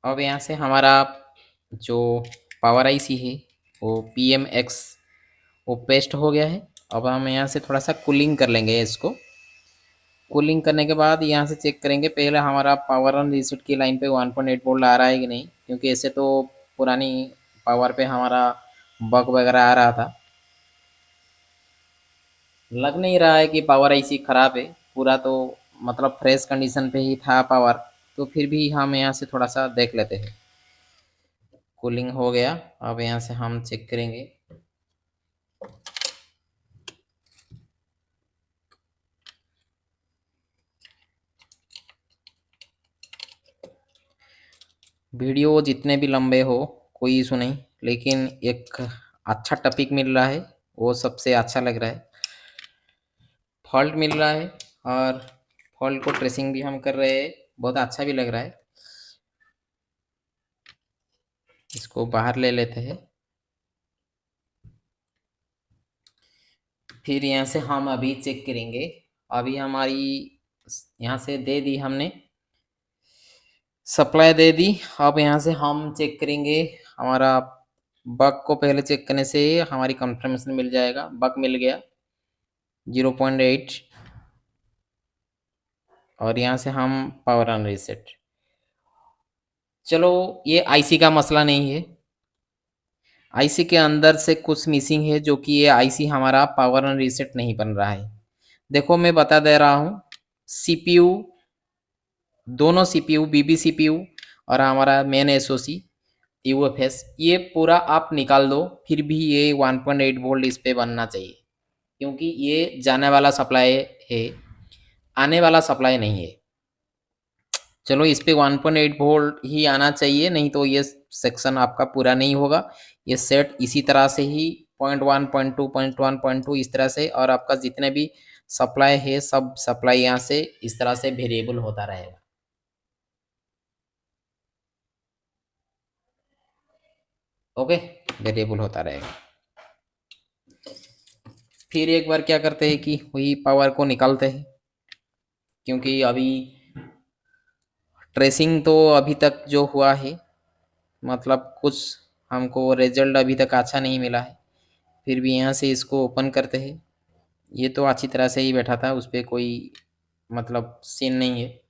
अब यहाँ से हमारा जो पावर आईसी है वो PMX वो पेस्ट हो गया है। अब हम यहाँ से थोड़ा सा कूलिंग कर लेंगे इसको। कूलिंग करने के बाद यहाँ से चेक करेंगे पहले हमारा पावर ऑन रीसेट की लाइन पे 1.8 वोल्ट आ रहा है कि नहीं, क्योंकि ऐसे तो पुरानी पावर पे हमारा बग वगैरह आ रहा था। लग नहीं रहा है कि पावर आईसी ख़राब है, पूरा तो मतलब फ्रेश कंडीशन पे ही था पावर। तो फिर भी हम यहाँ से थोड़ा सा देख लेते हैं। कूलिंग हो गया, अब यहाँ से हम चेक करेंगे। वीडियो जितने भी लंबे हो कोई इशू नहीं, लेकिन एक अच्छा टॉपिक मिल रहा है वो सबसे अच्छा लग रहा है। फॉल्ट मिल रहा है और फॉल्ट को ट्रेसिंग भी हम कर रहे हैं, बहुत अच्छा भी लग रहा है। इसको बाहर ले लेते हैं। फिर यहाँ से हम अभी चेक करेंगे। अभी हमारी यहाँ से दे दी हमने, सप्लाई दे दी। अब यहाँ से हम चेक करेंगे हमारा बग को। पहले चेक करने से हमारी कंफर्मेशन मिल जाएगा। बग मिल गया 0.8 और यहाँ से हम पावर ऑन रीसेट। चलो ये आईसी का मसला नहीं है, आईसी के अंदर से कुछ मिसिंग है, जो कि ये आईसी हमारा पावर ऑन रीसेट नहीं बन रहा है। देखो मैं बता दे रहा हूँ, सीपीयू, दोनों सीपीयू बीबी सीपीयू और हमारा मेन एसओसी यूएफएस, ये पूरा आप निकाल दो फिर भी ये 1.8 वोल्ट इस पे बनना चाहिए, क्योंकि ये जाने वाला सप्लाई है, आने वाला सप्लाई नहीं है। चलो इस पे 1.8 वोल्ट ही आना चाहिए, नहीं तो ये सेक्शन आपका पूरा नहीं होगा। ये सेट इसी तरह से ही 0.1 0.2 0.1 0.2 इस तरह से, और आपका जितने भी सप्लाई है सब सप्लाई यहाँ से इस तरह से वेरिएबल होता रहेगा। ओके, वेरिएबल होता रहेगा। फिर एक बार क्या करते हैं कि वही पावर को निकालते हैं, क्योंकि अभी ट्रेसिंग तो अभी तक जो हुआ है मतलब कुछ हमको रिजल्ट अभी तक अच्छा नहीं मिला है। फिर भी यहाँ से इसको ओपन करते हैं। ये तो अच्छी तरह से ही बैठा था, उस पर कोई मतलब सीन नहीं है।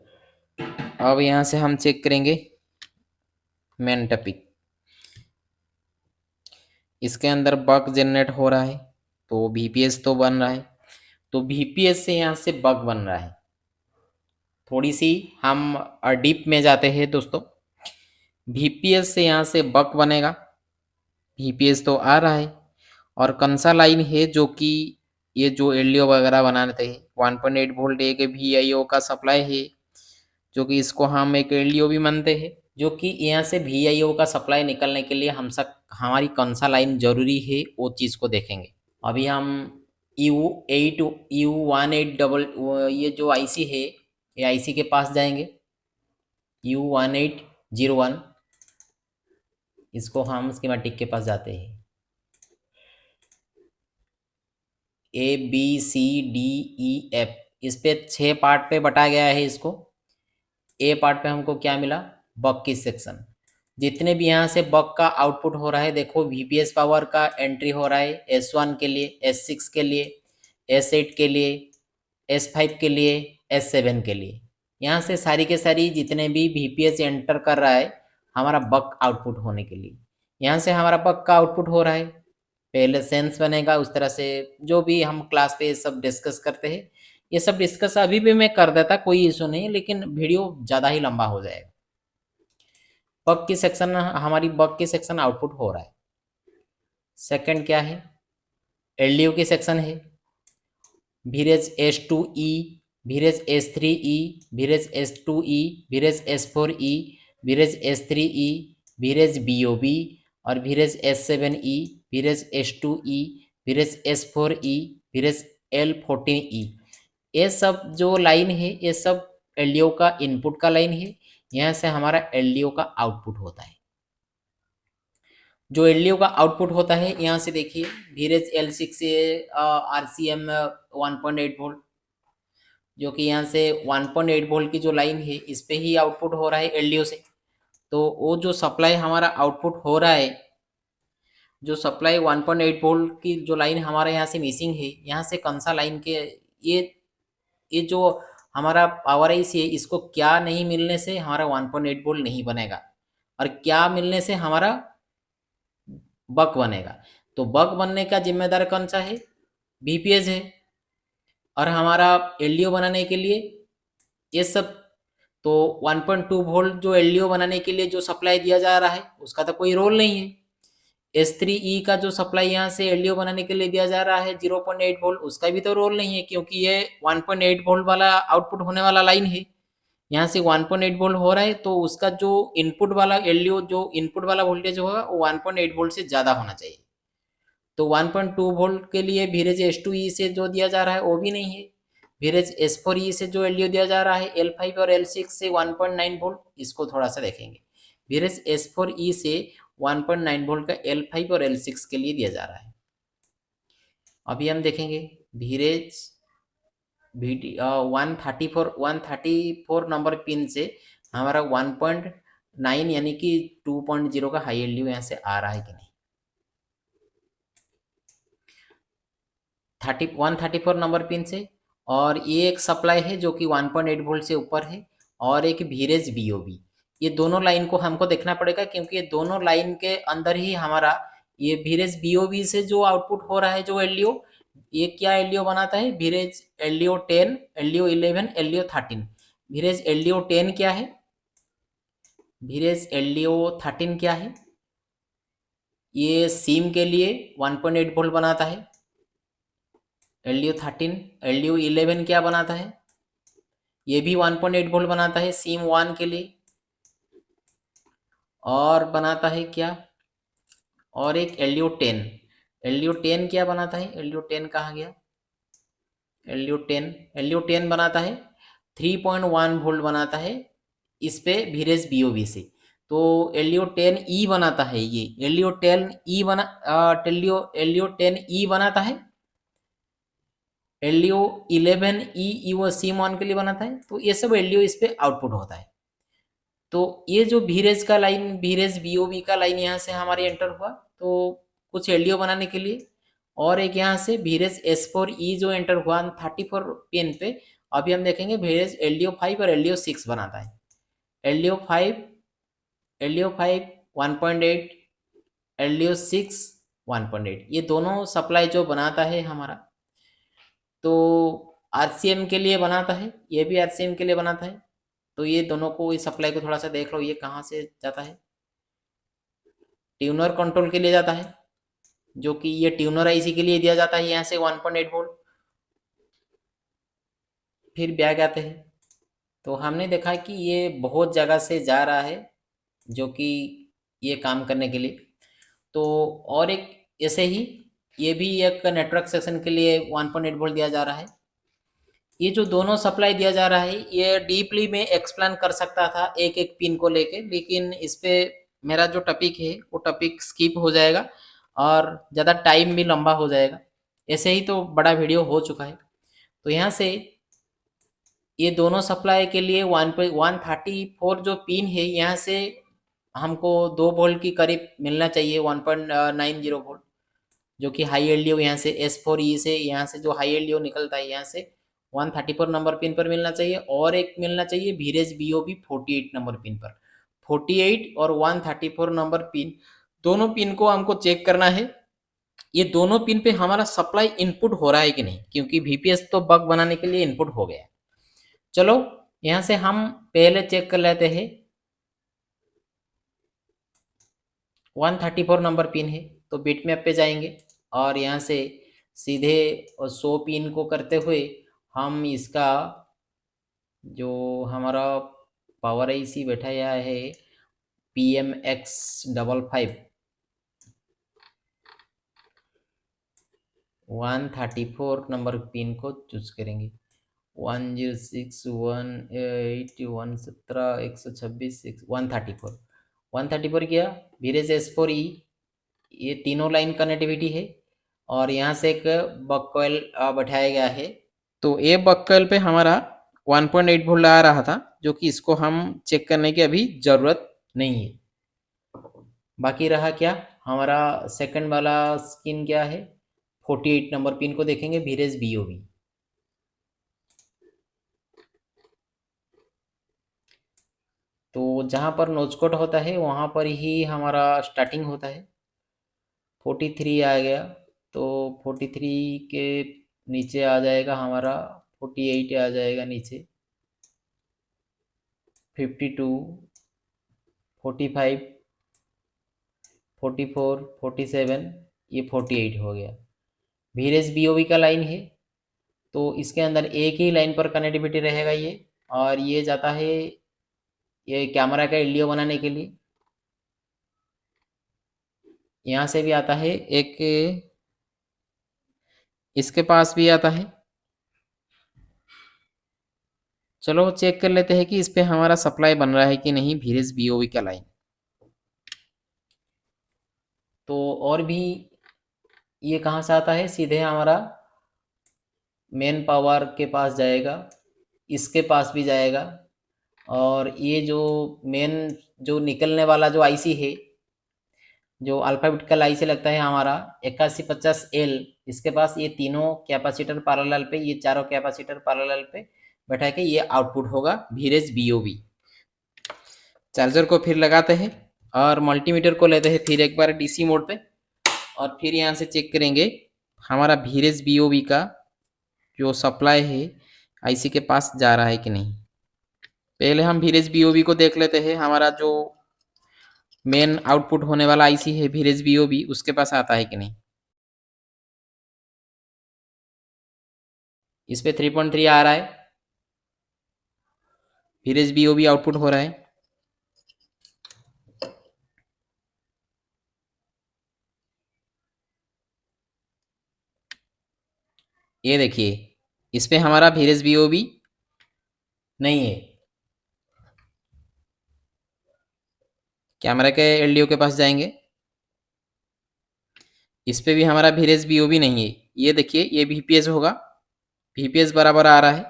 अब यहाँ से हम चेक करेंगे मेन टॉपिक। इसके अंदर बग जनरेट हो रहा है तो VPS तो बन रहा है, तो VPS से यहाँ से बग बन रहा है। थोड़ी सी हम डीप में जाते हैं दोस्तों। VPS से यहाँ से बग बनेगा, VPS तो आ रहा है, और कंसा लाइन है जो कि ये जो एलडीओ वगैरह बनाते हैं 1.8 वोल्ट एक VIO का सप्लाई है, जो कि इसको हम एक एलडीओ भी मानते हैं। जो कि यहाँ से VIO का सप्लाई निकलने के लिए हम सब हमारी कौन सा लाइन जरूरी है वो चीज़ को देखेंगे। अभी हम U18 ये जो आईसी है ये आईसी के पास जाएंगे। U1801, इसको हम स्कीमेटिक के पास जाते हैं। ABCDEF इस पे 6 पार्ट पे बटा गया है। इसको ए पार्ट पे हमको क्या मिला, बग की सेक्शन। जितने भी यहाँ से बग का आउटपुट हो रहा है, देखो VPS पावर का एंट्री हो रहा है S1 के लिए, S6 के लिए, S8 के लिए, S5 के लिए, S7 के लिए। यहाँ से सारी के सारी जितने भी VPS एंटर कर रहा है हमारा बग आउटपुट होने के लिए। यहाँ से हमारा बग का आउटपुट हो रहा है, पहले सेंस बनेगा, उस तरह से जो भी हम क्लास पे सब डिस्कस करते हैं ये सब डिस्कस अभी भी मैं कर देता, कोई इशू नहीं, लेकिन वीडियो ज़्यादा ही लंबा हो जाएगा। बग की सेक्शन, हमारी बग की सेक्शन आउटपुट हो रहा है। सेकंड क्या है, एलडीओ की सेक्शन है। वीरेज S2E, वीरेज S3E, वीरेज S2E, वीरेज S4E, वीरेज S3E, वीरेज BOB और वीरेज S7E, वीरेज S2E, वीरेज S4E, वीरेज L14E। ये सब जो लाइन है ये सब एलडीओ का इनपुट का लाइन है। यहाँ से हमारा एलडीओ का आउटपुट होता है। जो एलडीओ का आउटपुट होता है यहाँ से देखिए, वीरेज L6 से RCM 1.8 वोल्ट, जो कि यहाँ से 1.8 वोल्ट की जो लाइन है इस पे ही आउटपुट हो रहा है एलडीओ से। तो वो जो सप्लाई हमारा आउटपुट हो रहा है, जो सप्लाई 1.8 वोल्ट की जो लाइन हमारे यहाँ से मिसिंग है, यहाँ से कौन सा लाइन के ये जो हमारा पावर आईसी है, इसको क्या नहीं मिलने से हमारा 1.8 वोल्ट नहीं बनेगा और क्या मिलने से हमारा बक बनेगा। तो बक बनने का जिम्मेदार कौन सा है? बीपीएस है। और हमारा एलडीओ बनाने के लिए ये सब, तो 1.2 वोल्ट जो एलडीओ बनाने के लिए जो सप्लाई दिया जा रहा है उसका तो कोई रोल नहीं है। S3E का जो सप्लाई यहाँ से एलडीओ बनाने के लिए दिया जा रहा है 0.8 वोल्ट, उसका भी तो रोल नहीं है, क्योंकि ये 1.8 वोल्ट वाला आउटपुट होने वाला लाइन है। यहाँ से 1.8 वोल्ट हो रहा है, तो उसका जो इनपुट वाला एलडीओ, जो इनपुट वाला वोल्टेज होगा वो 1.8 वोल्ट से ज़्यादा होना चाहिए। तो 1.2 वोल्ट के लिए वीरेज S2E से जो दिया जा रहा है वो भी नहीं है। वीरेज S4E से जो एलडीओ दिया जा रहा है L5 और L6 से 1.9 वोल्ट, इसको थोड़ा सा देखेंगे। वीरेज S4E से 1.9 वोल्ट का L5 और L6 के लिए दिया जा रहा है। अभी हम देखेंगे वीरेज 134 नंबर पिन से हमारा 1.9 यानी कि 2.0 का हाई एलडीओ यहाँ से आ रहा है कि नहीं। 134 नंबर पिन से, और ये एक सप्लाई है जो कि 1.8 वोल्ट से ऊपर है, और एक वीरेज बीओबी। ये दोनों लाइन को हमको देखना पड़ेगा, क्योंकि ये दोनों लाइन के अंदर ही हमारा ये वीरेज बीओबी से जो आउटपुट हो रहा है जो एलडीओ, ये क्या एलडीओ बनाता है? वीरेज एलडीओ 10, एलडीओ 11, एलडीओ 13। वीरेज एलडीओ 10 क्या है? वीरेज एलडीओ 13 क्या है? ये सिम के लिए 1.8 वोल्ट बनाता है। एलडीओ 13, एलडीओ 11 क्या बनाता है? ये भी 1.8 वोल्ट बनाता है सिम 1 के लिए। और बनाता है क्या? और एक एलडीओ 10, एलडीओ 10 क्या बनाता है? एलडीओ 10 कहाँ गया? एलडीओ 10 बनाता है 3.1 वोल्ट बनाता है इस पे वीरेज बीओबी से। तो एलडीओ 10E बनाता है, ये एलडीओ 10E एलडीओ 10E बनाता है। एलडीओ 11E वो सिम 1 के लिए बनाता है। तो ये सब एलडीओ इस पे आउटपुट होता है। तो ये जो वीरेज का लाइन, वीरेज बीओबी का लाइन यहाँ से हमारे एंटर हुआ, तो कुछ एलडीओ बनाने के लिए, और एक यहाँ से वीरेज S4E जो एंटर हुआ 34 पिन पे। अभी हम देखेंगे वीरेज एलडीओ 5 और एलडीओ 6 बनाता है। एलडीओ 5 1.8, एलडीओ 6 1.8, ये दोनों सप्लाई जो बनाता है हमारा, तो आरसीएम के लिए बनाता है, ये भी आरसीएम के लिए बनाता है। तो ये दोनों को, इस सप्लाई को थोड़ा सा देख लो, ये कहाँ से जाता है? ट्यूनर कंट्रोल के लिए जाता है, जो कि ये ट्यूनर आईसी के लिए दिया जाता है यहाँ से 1.8 वोल्ट। फिर बैक आते हैं, तो हमने देखा कि ये बहुत जगह से जा रहा है जो कि ये काम करने के लिए। तो और एक ऐसे ही ये भी एक नेटवर्क सेक्शन के लिए 1.8 वोल्ट दिया जा रहा है। ये जो दोनों सप्लाई दिया जा रहा है, ये डीपली में एक्सप्लेन कर सकता था एक एक पिन को लेके, लेकिन इस पे मेरा जो टॉपिक है वो टॉपिक स्किप हो जाएगा और ज़्यादा टाइम भी लंबा हो जाएगा। ऐसे ही तो बड़ा वीडियो हो चुका है। तो यहाँ से ये दोनों सप्लाई के लिए 134 जो पिन है, यहाँ से हमको 2 वोल्ट की करीब मिलना चाहिए, 1.90 वोल्ट, जो कि हाई एलडीओ यहाँ से S4E से, यहाँ से जो हाई एलडीओ निकलता है यहाँ से 134 नंबर पिन पर मिलना चाहिए, और एक मिलना चाहिए वीरेज बीओबी 48 नंबर पिन पर। 48 और 134 नंबर पिन, दोनों पिन को हमको चेक करना है ये दोनों पिन पे हमारा सप्लाई इनपुट हो रहा है कि नहीं, क्योंकि वीपीएस तो बग बनाने के लिए इनपुट हो गया। चलो यहाँ से हम पहले चेक कर लेते हैं। 134 नंबर पिन है, तो बिट मैप पे जाएंगे और यहाँ से सीधे 100 पिन को करते हुए हम इसका जो हमारा पावर आईसी बैठाया है PMX55 134 नंबर पिन को चूज करेंगे। 106 108 117 126 134 किया। वीरेज S4E, ये तीनों लाइन कनेक्टिविटी है, और यहाँ से एक बक कॉइल बैठाया गया है। तो ये बक कॉइल पे हमारा 1.8 वोल्ट आ रहा था, जो कि इसको हम चेक करने की अभी ज़रूरत नहीं है। बाकी रहा क्या हमारा सेकंड वाला स्किन क्या है, 48 नंबर पिन को देखेंगे, भीरेज बीओबी। तो जहाँ पर नोचकोट होता है वहाँ पर ही हमारा स्टार्टिंग होता है। 43 आ गया, तो 43 के नीचे आ जाएगा हमारा 48, आ जाएगा नीचे 52, 45, 44, 47, ये 48 हो गया। भीरेज बीओबी का लाइन है, तो इसके अंदर एक ही लाइन पर कनेक्टिविटी रहेगा ये, और ये जाता है ये कैमरा का एलडीओ बनाने के लिए। यहाँ से भी आता है एक, इसके पास भी आता है। चलो चेक कर लेते हैं कि इस पे हमारा सप्लाई बन रहा है कि नहीं, भीरेज बीओबी का लाइन। तो और भी ये कहाँ से आता है, सीधे हमारा मेन पावर के पास जाएगा, इसके पास भी जाएगा, और ये जो मेन जो निकलने वाला जो आईसी है, जो अल्फाबेटिकल आईसी लगता है हमारा 8150L, इसके पास ये तीनों कैपेसिटर पैरेलल पे, ये चारों कैपेसिटर पैरेलल पे बैठा के ये आउटपुट होगा भीरेज बीओबी। चार्जर को फिर लगाते हैं और मल्टीमीटर को लेते हैं फिर एक बार डीसी मोड पे, और फिर यहाँ से चेक करेंगे हमारा भीरेज बीओबी का जो सप्लाई है आईसी के पास जा रहा है कि नहीं। पहले हम भीरेज बीओबी को देख लेते हैं, हमारा जो मेन आउटपुट होने वाला आईसी है भीरेज बीओबी, उसके पास आता है कि नहीं। इस पे 3.3 आ रहा है, भीरेज बीओबी आउटपुट हो रहा है। ये देखिए, इस पे हमारा भीरेज बीओबी नहीं है। कैमरा के एलडीओ के पास जाएंगे, इस पे भी हमारा भीरेज बीओबी नहीं है। ये देखिए, ये वीपीएस होगा, वीपीएस बराबर आ रहा है।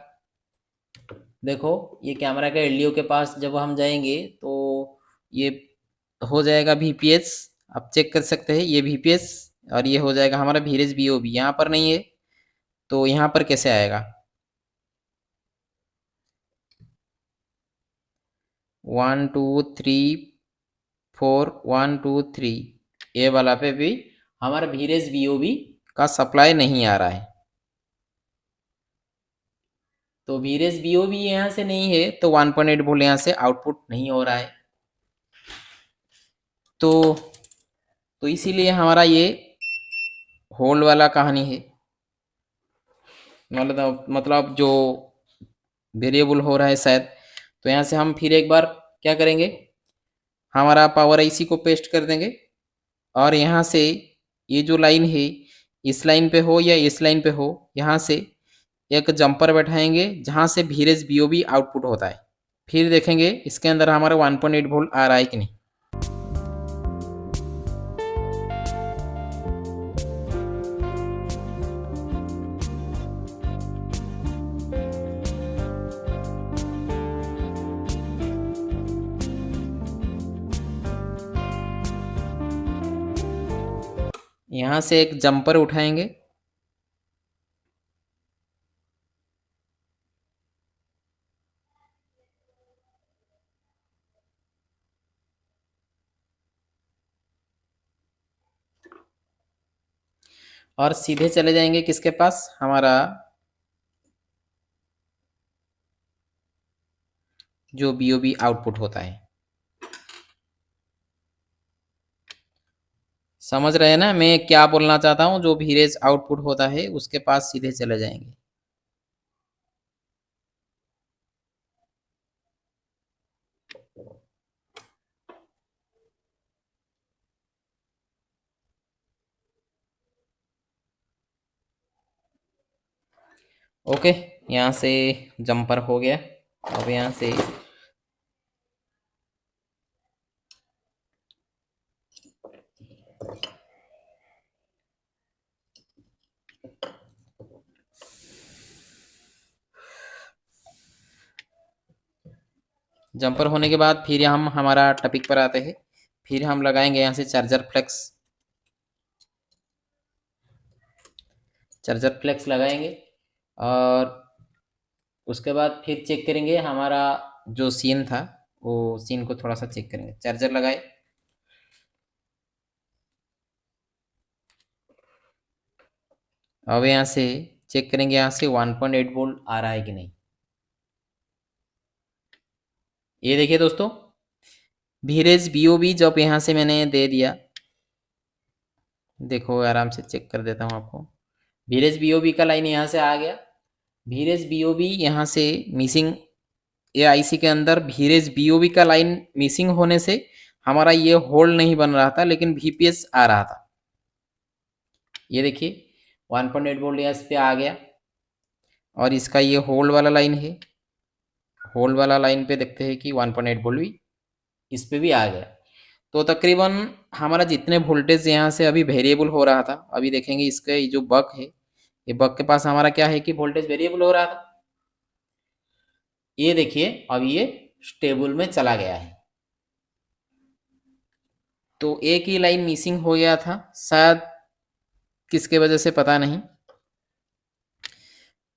देखो ये कैमरा के एलडीओ के पास जब हम जाएंगे तो ये हो जाएगा वीपीएस, आप चेक कर सकते हैं ये वीपीएस, और ये हो जाएगा हमारा भीरेज बीओबी। यहाँ पर नहीं है, तो यहाँ पर कैसे आएगा। 1 2 3 4, 1 2 3, ये वाला पे भी हमारा भीरेज बीओबी का सप्लाई नहीं आ रहा है। तो भीरेज बीओबी यहाँ से नहीं है, तो 1.8 वोल्ट यहाँ से आउटपुट नहीं हो रहा है। तो इसीलिए हमारा ये होल्ड वाला कहानी है, मतलब जो वेरिएबल हो रहा है शायद। तो यहाँ से हम फिर एक बार क्या करेंगे, हमारा पावर आईसी को पेस्ट कर देंगे, और यहाँ से ये जो लाइन है इस लाइन पे हो या इस लाइन पे हो, यहाँ से एक जंपर बैठाएंगे जहाँ से भीरेज बीओबी आउटपुट होता है। फिर देखेंगे इसके अंदर हमारा 1.8 वोल्ट आ रहा है कि नहीं। यहाँ से एक जंपर उठाएंगे, और सीधे चले जाएंगे किसके पास, हमारा जो बीओबी आउटपुट होता है। समझ रहे हैं ना मैं क्या बोलना चाहता हूँ, जो भीरेज आउटपुट होता है उसके पास सीधे चले जाएंगे। ओके, यहाँ से जंपर हो गया। अब यहाँ से जंपर होने के बाद फिर हम हमारा टॉपिक पर आते हैं। फिर हम लगाएंगे यहाँ से चार्जर फ्लेक्स लगाएंगे और उसके बाद फिर चेक करेंगे हमारा जो सीन था, वो सीन को थोड़ा सा चेक करेंगे। चार्जर लगाए, अब यहाँ से चेक करेंगे यहाँ से 1.8 वोल्ट आ रहा है कि नहीं। ये देखिए दोस्तों, भीरेज BOB जब यहाँ से मैंने दे दिया, देखो आराम से चेक कर देता हूँ आपको। भीरेज BOB का लाइन यहाँ से आ गया। भीरेज BOB यहाँ से मिसिंग, ये आईसी के अंदर भीरेज BOB का लाइन मिसिंग होने से हमारा ये होल्ड नहीं बन रहा था, लेकिन VPS आ रहा था। ये देखिए 1.8 वोल्ट यहाँ इस पे आ गया और इसका ये होल्ड वाला लाइन है। होल्ड वाला लाइन पे देखते हैं कि 1.8 वोल्ट भी इस पे भी आ गया। तो तकरीबन हमारा जितने वोल्टेज यहाँ से अभी वेरिएबल हो रहा था, अभी देखेंगे इसका ये जो बक है, ये बक के पास हमारा क्या है कि वोल्टेज वेरिएबल हो रहा था। ये देखिए अब ये स्टेबल में चला गया है। तो एक ही लाइन मिसिंग हो गया था, शायद किसके वजह से पता नहीं,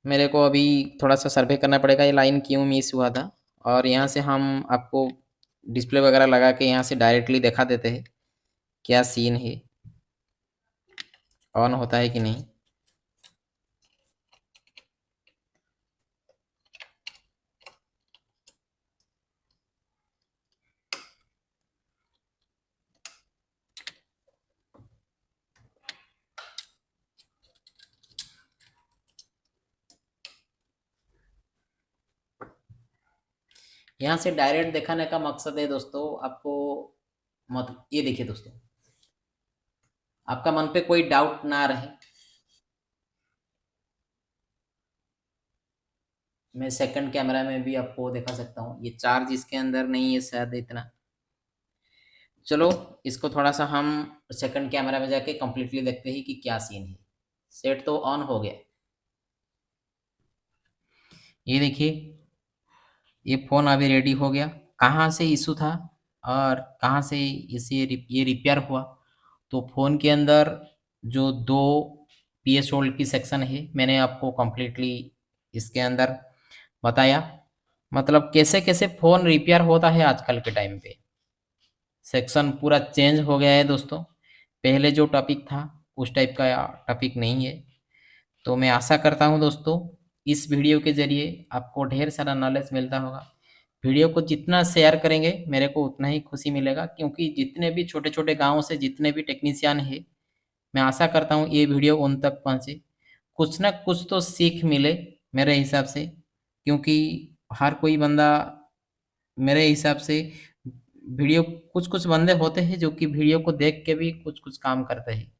मेरे को अभी थोड़ा सा सर्वे करना पड़ेगा ये लाइन क्यों मिस हुआ था। और यहाँ से हम आपको डिस्प्ले वगैरह लगा के यहाँ से डायरेक्टली दिखा देते हैं क्या सीन है, ऑन होता है कि नहीं। यहाँ से डायरेक्ट दिखाने का मकसद है दोस्तों आपको, मत ये देखिए दोस्तों, आपका मन पे कोई डाउट ना रहे। मैं सेकंड कैमरा में भी आपको दिखा सकता हूँ, ये चार्ज इसके अंदर नहीं है शायद इतना। चलो इसको थोड़ा सा हम सेकंड कैमरा में जाके कंप्लीटली देखते हैं कि क्या सीन है। सेट तो ऑन हो गया। ये देखिए ये फ़ोन अभी रेडी हो गया। कहाँ से इशू था और कहाँ से इसे ये रिपेयर हुआ, तो फ़ोन के अंदर जो 2 PS होल्ड की सेक्शन है, मैंने आपको कंप्लीटली इसके अंदर बताया। मतलब कैसे कैसे फ़ोन रिपेयर होता है आजकल के टाइम पे। सेक्शन पूरा चेंज हो गया है दोस्तों, पहले जो टॉपिक था उस टाइप का टॉपिक नहीं है। तो मैं आशा करता हूँ दोस्तों इस वीडियो के ज़रिए आपको ढेर सारा नॉलेज मिलता होगा। वीडियो को जितना शेयर करेंगे मेरे को उतना ही खुशी मिलेगा, क्योंकि जितने भी छोटे छोटे गाँव से जितने भी टेक्नीशियन हैं, मैं आशा करता हूँ ये वीडियो उन तक पहुँचे, कुछ ना कुछ तो सीख मिले मेरे हिसाब से। क्योंकि हर कोई बंदा मेरे हिसाब से वीडियो, कुछ कुछ बंदे होते हैं जो कि वीडियो को देख के भी कुछ कुछ काम करते हैं।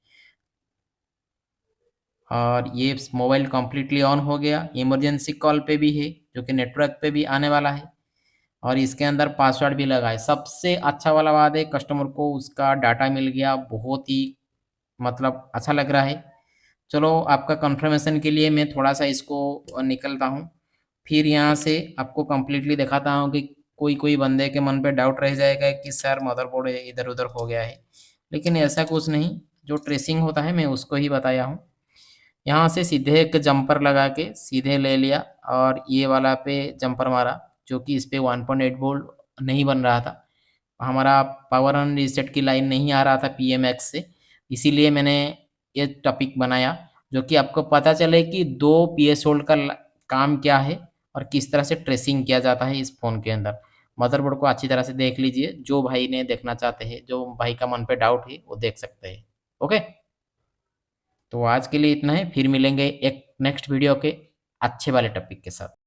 और ये मोबाइल कम्प्लीटली ऑन हो गया, इमरजेंसी कॉल पे भी है जो कि नेटवर्क पे भी आने वाला है, और इसके अंदर पासवर्ड भी लगा है। सबसे अच्छा वाला बात है कस्टमर को उसका डाटा मिल गया, बहुत ही मतलब अच्छा लग रहा है। चलो आपका कंफर्मेशन के लिए मैं थोड़ा सा इसको निकलता हूँ, फिर यहाँ से आपको कंप्लीटली दिखाता हूँ कि कोई कोई बंदे के मन पे डाउट रह जाएगा कि सर मदरबोर्ड इधर उधर हो गया है, लेकिन ऐसा कुछ नहीं। जो ट्रेसिंग होता है मैं उसको ही बताया हूँ। यहाँ से सीधे एक जंपर लगा के सीधे ले लिया और ये वाला पे जंपर मारा, जो कि इस पे 1.8 वोल्ट नहीं बन रहा था। हमारा पावर ऑन रीसेट की लाइन नहीं आ रहा था PMX से, इसीलिए मैंने ये टॉपिक बनाया, जो कि आपको पता चले कि 2 PS होल्ड का काम क्या है और किस तरह से ट्रेसिंग किया जाता है इस फ़ोन के अंदर। मदरबोर्ड को अच्छी तरह से देख लीजिए, जो भाई ने देखना चाहते हैं, जो भाई का मन पे डाउट है वो देख सकते हैं। ओके, तो आज के लिए इतना है, फिर मिलेंगे एक नेक्स्ट वीडियो के अच्छे वाले टॉपिक के साथ।